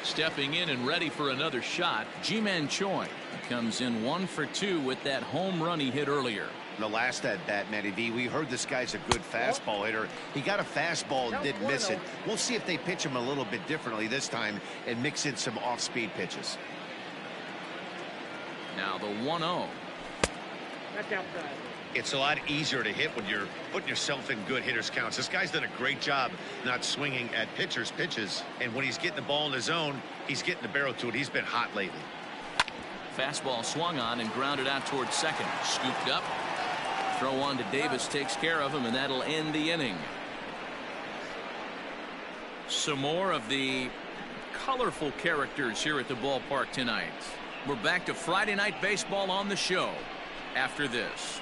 Stepping in and ready for another shot, Ji-Man Choi comes in 1 for 2 with that home run he hit earlier. The last at bat, Matty V, we heard this guy's a good fastball hitter. He got a fastball and didn't miss it. We'll see if they pitch him a little bit differently this time and mix in some off-speed pitches. Now the 1-0. That's outside. It's a lot easier to hit when you're putting yourself in good hitters counts. This guy's done a great job not swinging at pitchers' pitches. And when he's getting the ball in the zone, he's getting the barrel to it. He's been hot lately. Fastball swung on and grounded out towards second. Scooped up. Throw on to Davis takes care of him, and that'll end the inning. Some more of the colorful characters here at the ballpark tonight. We're back to Friday Night Baseball on the show after this.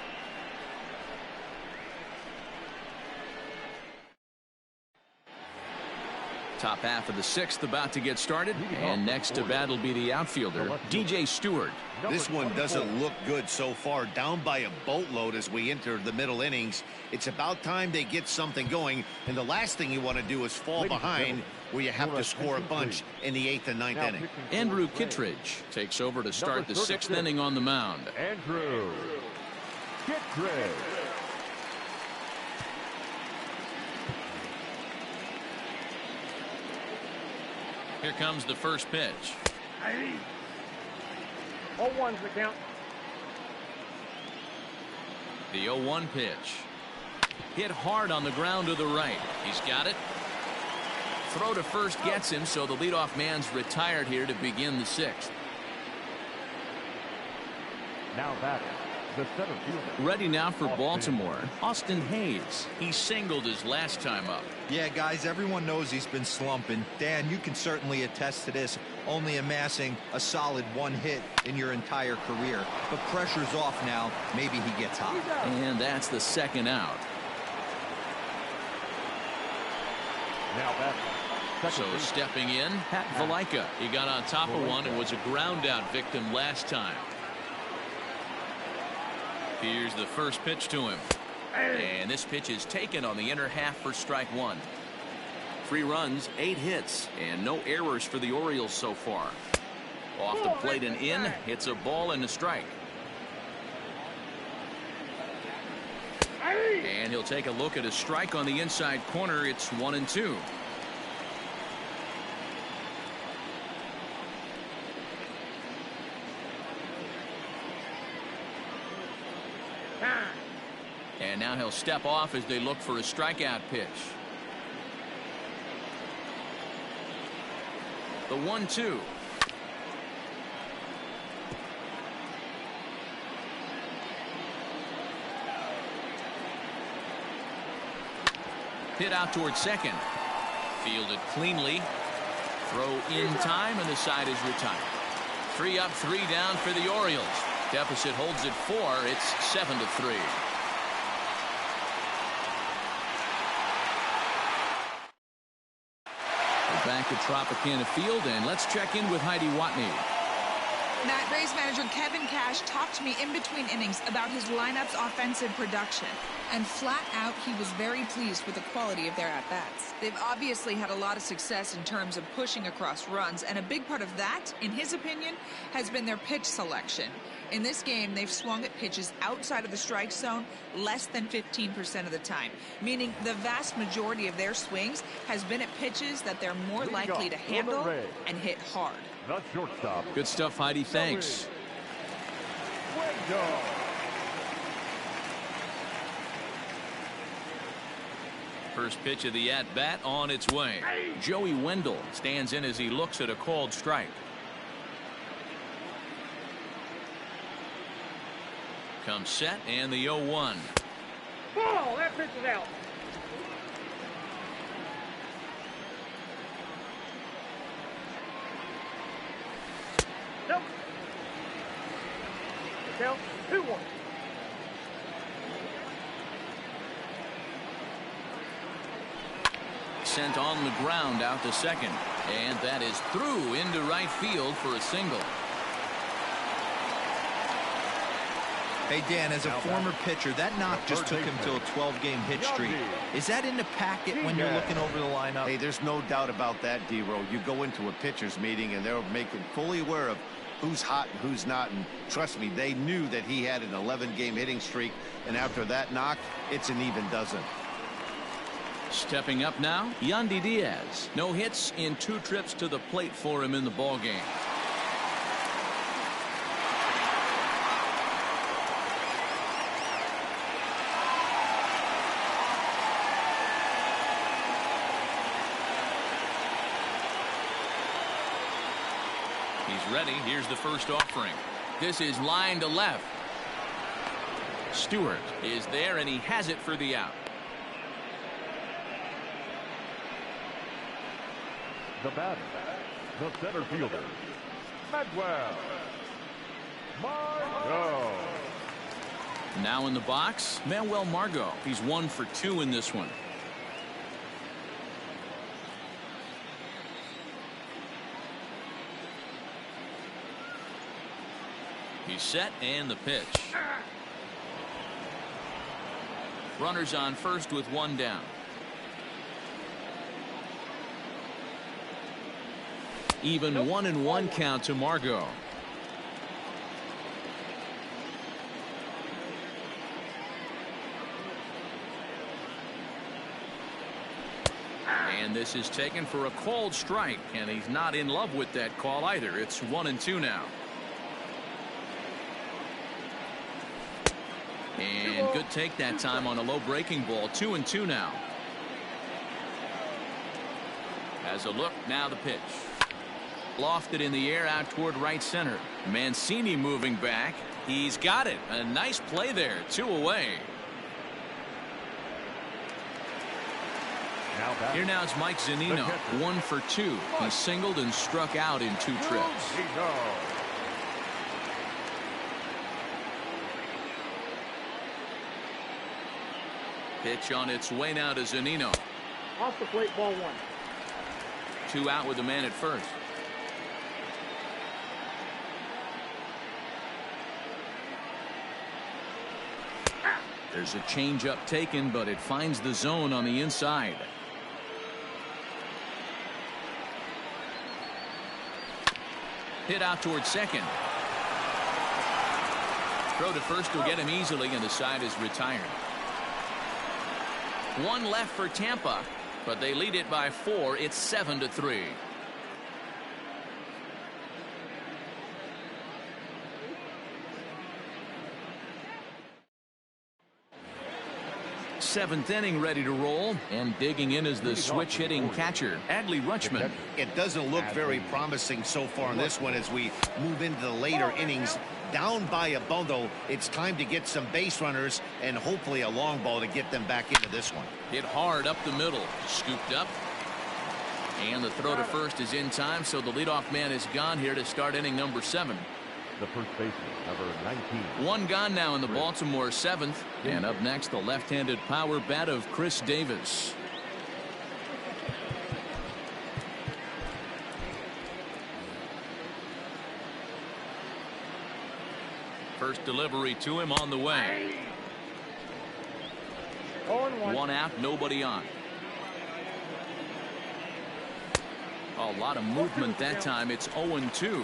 Top half of the 6th about to get started, and next to bat will be the outfielder, DJ Stewart. This one doesn't look good so far. Down by a boatload as we enter the middle innings. It's about time they get something going, and the last thing you want to do is fall behind where you have to score a bunch in the 8th and 9th inning. Andrew Kittredge takes over to start the 6th inning on the mound. Andrew Kittredge. Here comes the first pitch. 0-1's the count. The 0-1 pitch. Hit hard on the ground to the right. He's got it. Throw to first gets him, so the leadoff man's retired here to begin the 6th. Now batting, the center fielder. Ready now for Baltimore, Austin Hayes. He singled his last time up. Yeah, guys, everyone knows he's been slumping. Dan, you can certainly attest to this, only amassing a solid 1 hit in your entire career. But pressure's off now. Maybe he gets hot. And that's the 2nd out. Now batting. So stepping in, Pat Valaika. He got on top of one and was a ground out victim last time. Here's the first pitch to him. And this pitch is taken on the inner half for strike 1. 3 runs, 8 hits, and no errors for the Orioles so far. Off the plate and in. Hits a ball and a strike. And he'll take a look at a strike on the inside corner. It's 1-2. And now he'll step off as they look for a strikeout pitch. The 1-2. Hit out towards second. Fielded cleanly. Throw in time, and the side is retired. 3 up, 3 down for the Orioles. Deficit holds at 4. It's 7-3. We're back at Tropicana Field, and let's check in with Heidi Watney. Matt, Rays manager Kevin Cash talked to me in between innings about his lineup's offensive production. And flat out, he was very pleased with the quality of their at-bats. They've obviously had a lot of success in terms of pushing across runs, and a big part of that, in his opinion, has been their pitch selection. In this game, they've swung at pitches outside of the strike zone less than 15% of the time, meaning the vast majority of their swings has been at pitches that they're more likely to handle and hit hard. The shortstop. Good stuff, Heidi. Thanks. First pitch of the at-bat on its way. Joey Wendell stands in as he looks at a called strike. Comes set, and the 0-1. Ball, that pitch is out. Nope. Count 2-1. Sent on the ground out to second, and that is through into right field for a single. Hey, Dan, as a former pitcher, that knock just took him to a 12-game hit streak. Is that in the packet when you're looking over the lineup? Hey, there's no doubt about that, D-Row. You go into a pitcher's meeting, and they're making fully aware of who's hot and who's not. And trust me, they knew that he had an 11-game hitting streak. And after that knock, it's an even dozen. Stepping up now, Yandy Diaz. No hits in 2 trips to the plate for him in the ballgame. He's ready. Here's the first offering. This is line to left. Stewart is there, and he has it for the out. The batter, the center fielder, Manuel Margot. Now in the box, Manuel Margot. He's 1 for 2 in this one. He's set, and the pitch. Runners on first with 1 down. Even 1-1 count to Margot. And this is taken for a called strike, and he's not in love with that call either. It's 1-2 now. And good take that time on a low breaking ball. 2-2 now. Has a look, now the pitch. Lofted in the air out toward right center. Mancini moving back. He's got it. A nice play there. 2 away. Here now is Mike Zunino. 1 for 2. He singled and struck out in 2 trips. Pitch on its way now to Zunino. Off the plate, ball 1. 2 out with the man at first. There's a changeup taken, but it finds the zone on the inside. Hit out towards second. Throw to first will get him easily, and the side is retired. One left for Tampa, but they lead it by 4. It's 7-3. Seventh inning ready to roll, and digging in is the switch hitting catcher, Adley Rutschman. It doesn't look very promising so far in this one as we move into the later innings. Down by a bundle, it's time to get some base runners and hopefully a long ball to get them back into this one. Hit hard up the middle, scooped up, and the throw to first is in time, so the leadoff man is gone here to start inning number 7. The first baseman, number 19. One gone now in the Baltimore 7th, and up next the left-handed power bat of Chris Davis. First delivery to him on the way. 0-1. One out, nobody on. A lot of movement that time. It's 0-2.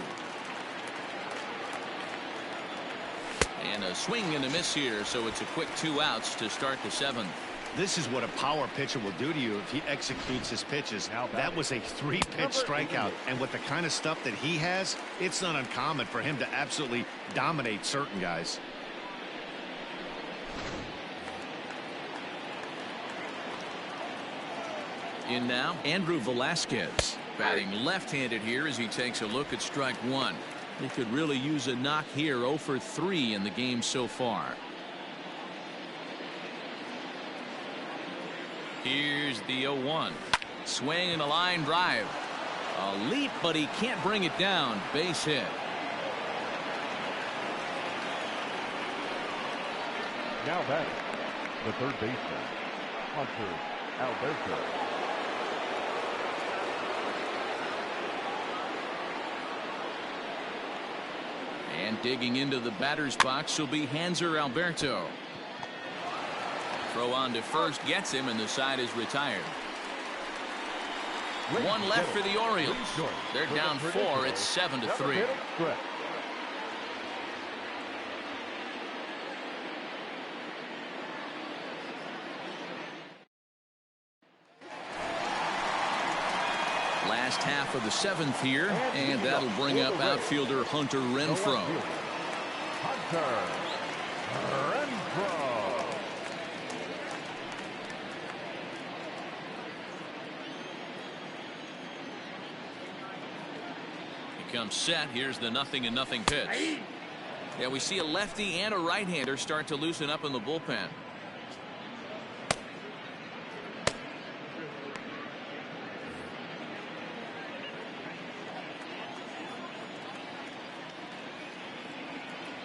And a swing and a miss here, so it's a quick 2 outs to start the 7th. This is what a power pitcher will do to you if he executes his pitches. That was a 3-pitch strikeout, and with the kind of stuff that he has, it's not uncommon for him to absolutely dominate certain guys. In now, Andrew Velasquez, batting left-handed here as he takes a look at strike 1. He could really use a knock here. 0 for 3 in the game so far. Here's the 0-1. Swing and a line drive. A leap, but he can't bring it down. Base hit. Now batting, the third baseman, Hunter Alberto. And digging into the batter's box will be Hanser Alberto. Throw on to first gets him, and the side is retired. One left for the Orioles. They're down 4. It's 7-3. Last half of the 7th here, and that'll bring up outfielder Hunter Renfroe. Hunter Renfroe. He comes set. Here's the 0-0 pitch. Yeah, we see a lefty and a right-hander start to loosen up in the bullpen.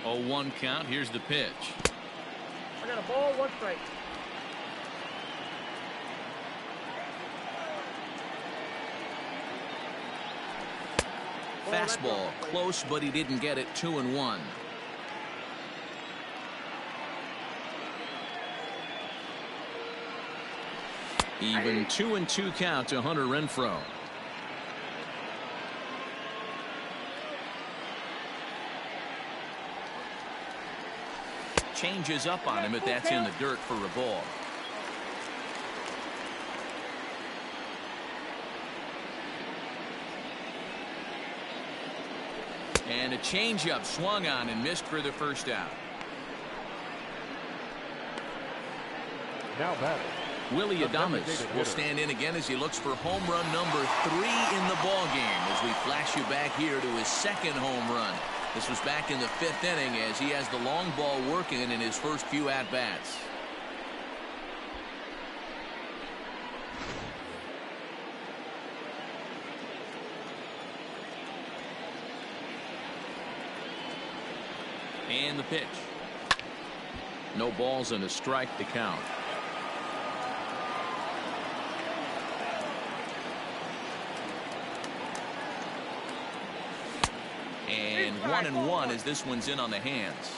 Oh, 1 count. Here's the pitch. I got a ball, 1 strike. Fastball close, but he didn't get it. 2-1. Even 2-2 count to Hunter Renfroe. Changes up on him, but that's in the dirt for a ball. And a changeup swung on and missed for the first out. Now batting, Willie Adames will stand in again as he looks for home run number 3 in the ball game as we flash you back here to his 2nd home run. This was back in the 5th inning as he has the long ball working in his first few at-bats. And the pitch. No balls and a strike to count. And 1-1 as this one's in on the hands.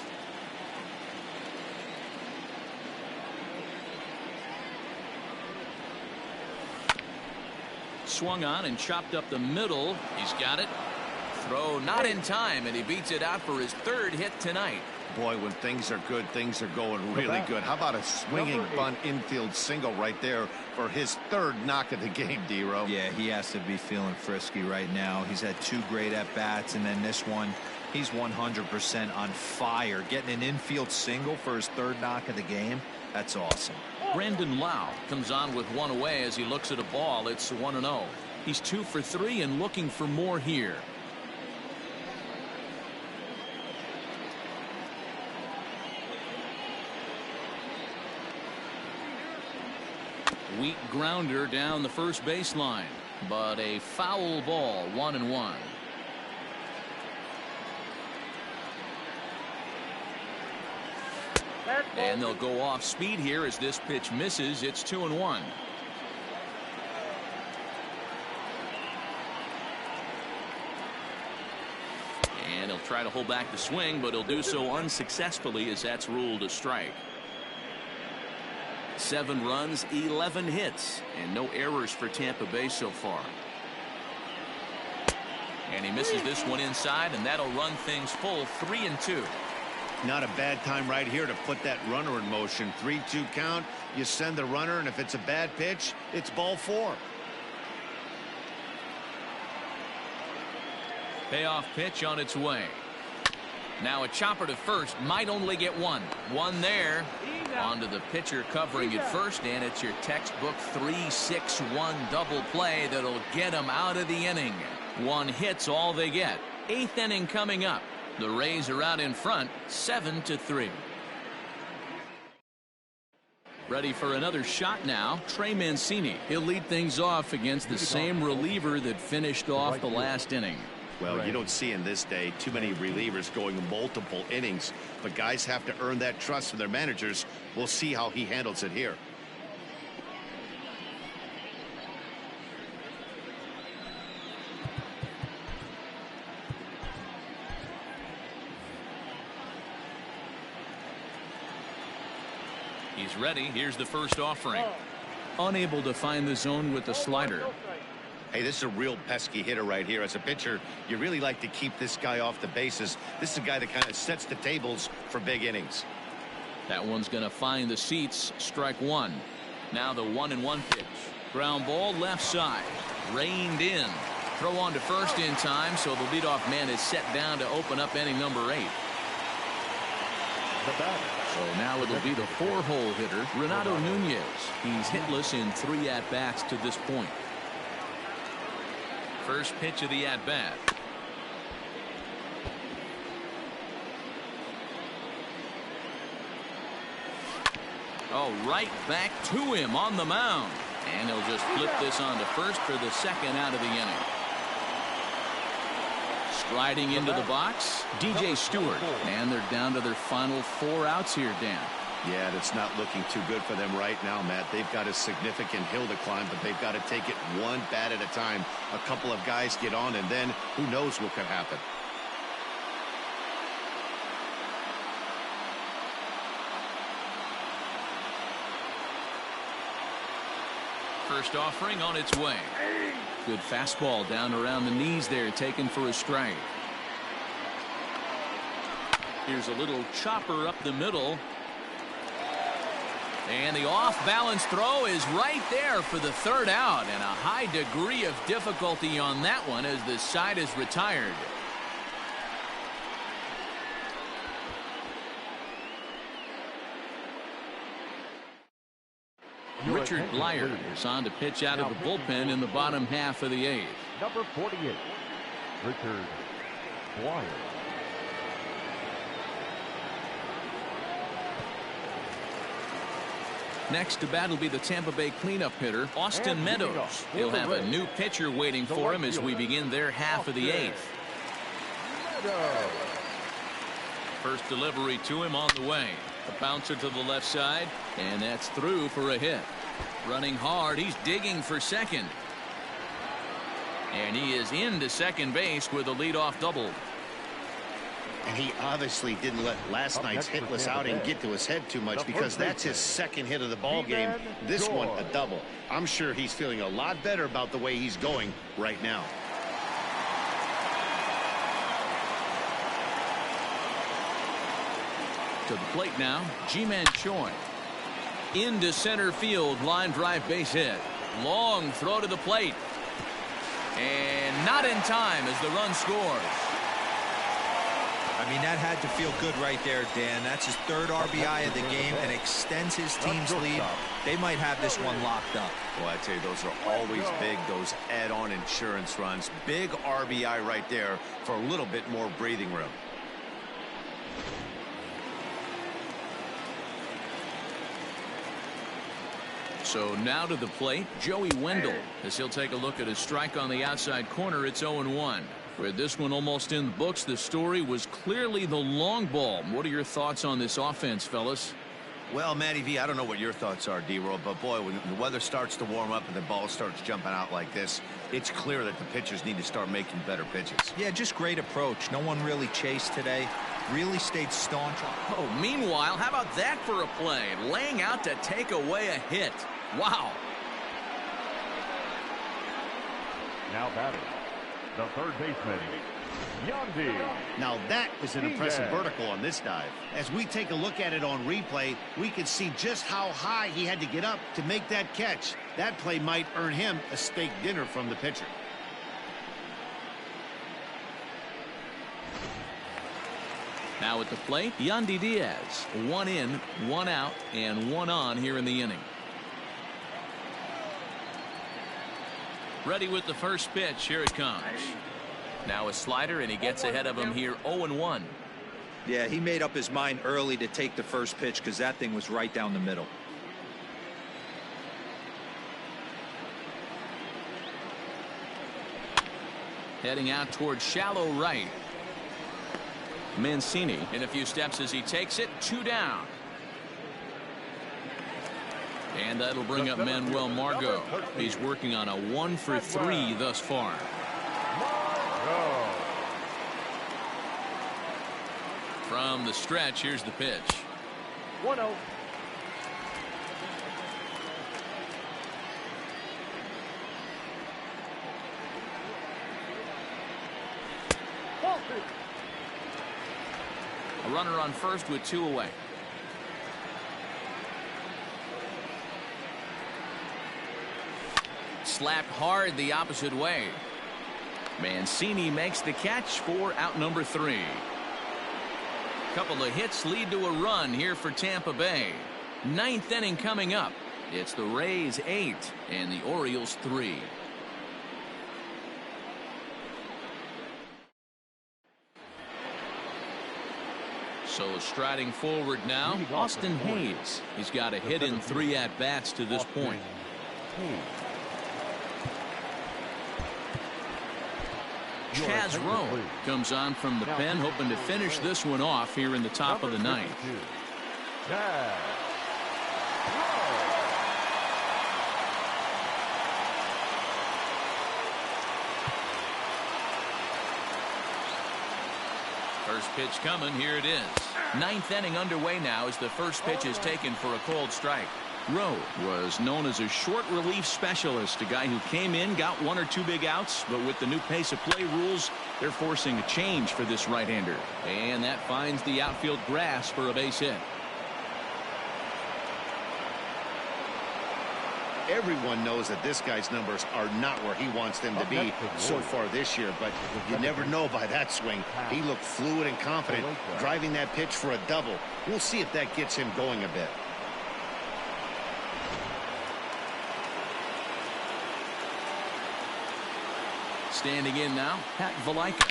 Swung on and chopped up the middle. He's got it. throw not in time, and he beats it out for his 3rd hit tonight. Boy, when things are good, things are going really good. How about a swinging bunt infield single right there for his 3rd knock of the game, D-Row? Yeah, he has to be feeling frisky right now. He's had 2 great at-bats, and then this one, he's 100% on fire. Getting an infield single for his 3rd knock of the game, that's awesome. Brandon Lau comes on with 1 away as he looks at a ball. It's 1-0. He's 2 for 3 and looking for more here. Weak grounder down the first baseline, but a foul ball, 1-1. And they'll go off speed here as this pitch misses. It's 2-1. And he'll try to hold back the swing, but he'll do so unsuccessfully as that's ruled a strike. 7 runs, 11 hits, and no errors for Tampa Bay so far. And he misses this one inside, and that'll run things full 3-2. Not a bad time right here to put that runner in motion. 3-2 count. You send the runner, and if it's a bad pitch, it's ball 4. Payoff pitch on its way. Now a chopper to first, might only get 1. 1 there. Onto the pitcher covering at first, and it's your textbook 3-6-1 double play that'll get him out of the inning. 1 hit's all they get. 8th inning coming up. The Rays are out in front, 7-3. Ready for another shot now. Trey Mancini. He'll lead things off against the same reliever that finished off the last inning. Well, you don't see in this day too many relievers going multiple innings, but guys have to earn that trust from their managers. We'll see how he handles it here. He's ready. Here's the first offering. Unable to find the zone with the slider. Hey, this is a real pesky hitter right here. As a pitcher, you really like to keep this guy off the bases. This is a guy that kind of sets the tables for big innings. That one's going to find the seats. Strike 1. Now the 1-1 pitch. Ground ball left side. Reined in. Throw on to first in time, so the leadoff man is set down to open up inning number 8. So now it'll be the 4-hole hitter, Renato Nunez. He's hitless in 3 at-bats to this point. First pitch of the at-bat. Oh, right back to him on the mound. And he'll just flip this on to first for the 2nd out of the inning. Striding into the box, DJ Stewart. And they're down to their final 4 outs here, Dan. Yeah, that's not looking too good for them right now, Matt. They've got a significant hill to climb, but they've got to take it one bat at a time. A couple of guys get on, and then who knows what could happen. First offering on its way. Good fastball down around the knees there, taken for a strike. Here's a little chopper up the middle. And the off-balance throw is right there for the 3rd out, and a high degree of difficulty on that one as the side is retired. Richard Blyer is on to pitch out of the bullpen in the bottom half of the 8th. Number 48, Richard Blyer. Next to bat will be the Tampa Bay cleanup hitter, Austin Meadows. He'll have a new pitcher waiting for him as we begin their half of the 8th. First delivery to him on the way. A bouncer to the left side, and that's through for a hit. Running hard, he's digging for second. And he is into second base with a leadoff double. And he obviously didn't let last night's hitless outing get to his head too much, because that's his 2nd hit of the ball game. This one a double. I'm sure he's feeling a lot better about the way he's going right now. To the plate now, Ji-Man Choi. Into center field, line drive base hit. Long throw to the plate. And not in time as the run scores. I mean, that had to feel good right there, Dan. That's his third RBI of the game and extends his team's lead. They might have this one locked up. Well, I tell you, those are always big, those add-on insurance runs. Big RBI right there for a little bit more breathing room. So now to the plate, Joey Wendell, as he'll take a look at a strike on the outside corner. It's 0-1. With this one almost in the books, the story was clearly the long ball. What are your thoughts on this offense, fellas? Well, Matty V, I don't know what your thoughts are, D-Roll, but boy, when the weather starts to warm up and the ball starts jumping out like this, it's clear that the pitchers need to start making better pitches. Yeah, just great approach. No one really chased today. Really stayed staunch. Oh, meanwhile, how about that for a play? Laying out to take away a hit. Wow. Now batting, the third baseman, Yandy. Now that is an impressive vertical on this dive. As we take a look at it on replay, we can see just how high he had to get up to make that catch. That play might earn him a steak dinner from the pitcher. Now at the plate, Yandy Diaz. 1 in, 1 out, and 1 on here in the inning. Ready with the first pitch. Here it comes. Now a slider, and he gets ahead of him here. 0-1. Yeah, he made up his mind early to take the first pitch because that thing was right down the middle. Heading out towards shallow right. Mancini in a few steps as he takes it. 2 down. And that'll bring up Manuel Margot. He's working on a 1 for 3 thus far. From the stretch, here's the pitch. 1-0. A runner on first with 2 away. Slapped hard the opposite way. Mancini makes the catch for out number 3. Couple of hits lead to a run here for Tampa Bay. 9th inning coming up. It's the Rays 8 and the Orioles 3. So striding forward now, Austin Hayes. He's got a hit in 3 at-bats to this point. Chaz Rowe comes on from the pen, hoping to finish this one off here in the top of the 9th. First pitch coming. Here it is. 9th inning underway now as the first pitch is taken for a cold strike. Rowe was known as a short relief specialist, a guy who came in, got 1 or 2 big outs, but with the new pace of play rules, they're forcing a change for this right-hander. And that finds the outfield grass for a base hit. Everyone knows that this guy's numbers are not where he wants them to be so far this year, but you never know by that swing. He looked fluid and confident, driving that pitch for a double. We'll see if that gets him going a bit. Standing in now, Pat Valaika,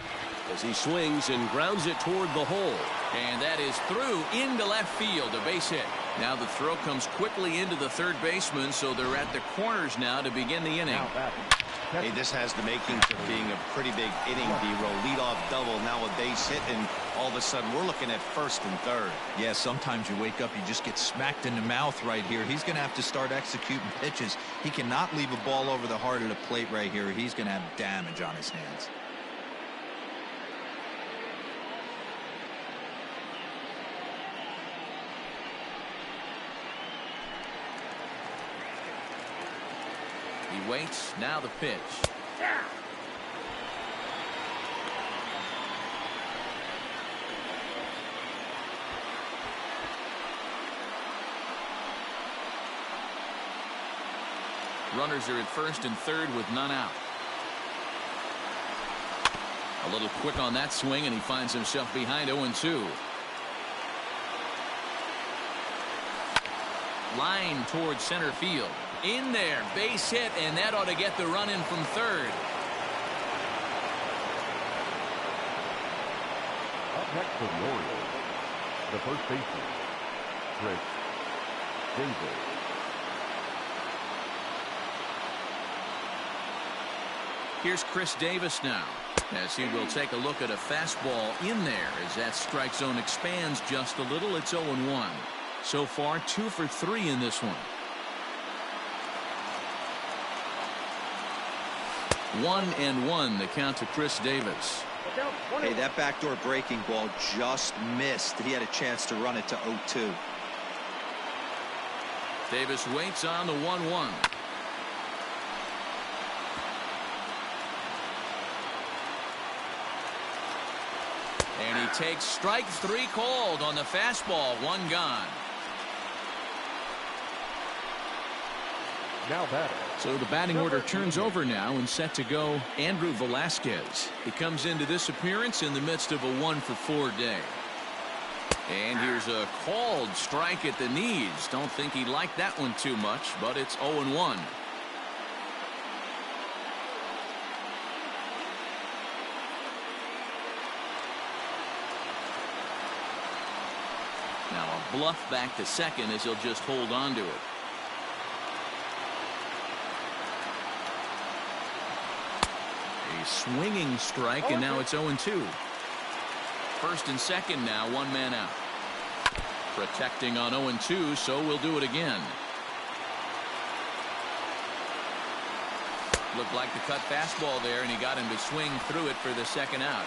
as he swings and grounds it toward the hole. And that is through into left field, a base hit. Now the throw comes quickly into the third baseman, so they're at the corners now to begin the inning. Hey, this has the makings of being a pretty big inning, D-Roll. Leadoff double, now a base hit, and all of a sudden we're looking at first and third. Yeah, sometimes you wake up, you just get smacked in the mouth right here. He's going to have to start executing pitches. He cannot leave a ball over the heart of the plate right here. He's going to have damage on his hands. He waits. Now the pitch. Runners are at first and third with none out. A little quick on that swing, and he finds himself behind 0-2. Line towards center field. In there, base hit, and that ought to get the run in from third. Up next for the Orioles, the first baseman, Chris Davis. Here's Chris Davis now, as he will take a look at a fastball in there as that strike zone expands just a little. It's 0-1. So far, 2 for 3 in this one. 1-1 the count to Chris Davis. Hey, that backdoor breaking ball just missed. He had a chance to run it to 0-2. Davis waits on the 1-1. And he takes strike 3 called on the fastball. 1 gone. Now batting. So the batting order turns over now, and set to go Andrew Velasquez. He comes into this appearance in the midst of a 1-for-4 day. And here's a called strike at the knees. Don't think he liked that one too much, but it's 0-1. Now a bluff back to second as he'll just hold on to it. A swinging strike, and now it's 0-2. First and second now, 1 man out. Protecting on 0-2, so we'll do it again. Looked like the cut fastball there, and he got him to swing through it for the second out.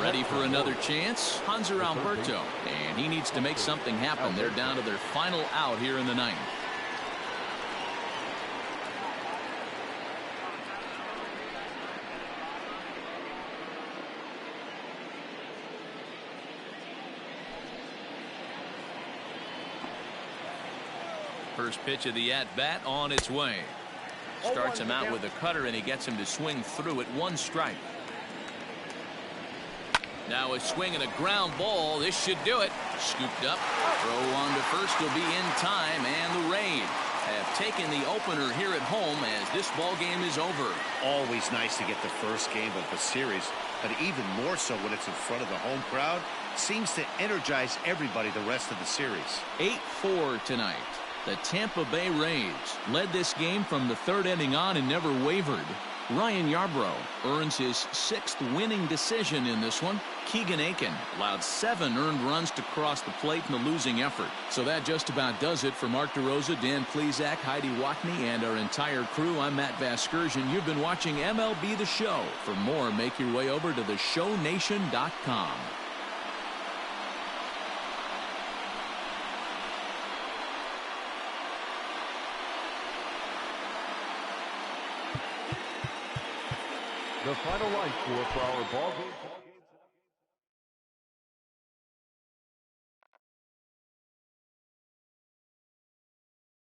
Ready for another chance? Hanser Alberto, and he needs to make something happen. They're down to their final out here in the ninth. First pitch of the at-bat on its way. Starts him out with a cutter, and he gets him to swing through it. 1 strike. Now a swing and a ground ball. This should do it. Scooped up. Throw on to first will be in time, and the Rays have taken the opener here at home as this ball game is over. Always nice to get the first game of the series, but even more so when it's in front of the home crowd. Seems to energize everybody the rest of the series. 8-4 tonight. The Tampa Bay Rays led this game from the third inning on and never wavered. Ryan Yarbrough earns his 6th winning decision in this one. Keegan Aiken allowed 7 earned runs to cross the plate in the losing effort. So that just about does it for Mark DeRosa, Dan Plesac, Heidi Watney, and our entire crew. I'm Matt Vasgersian. You've been watching MLB The Show. For more, make your way over to theshownation.com. The final line score for our ball game.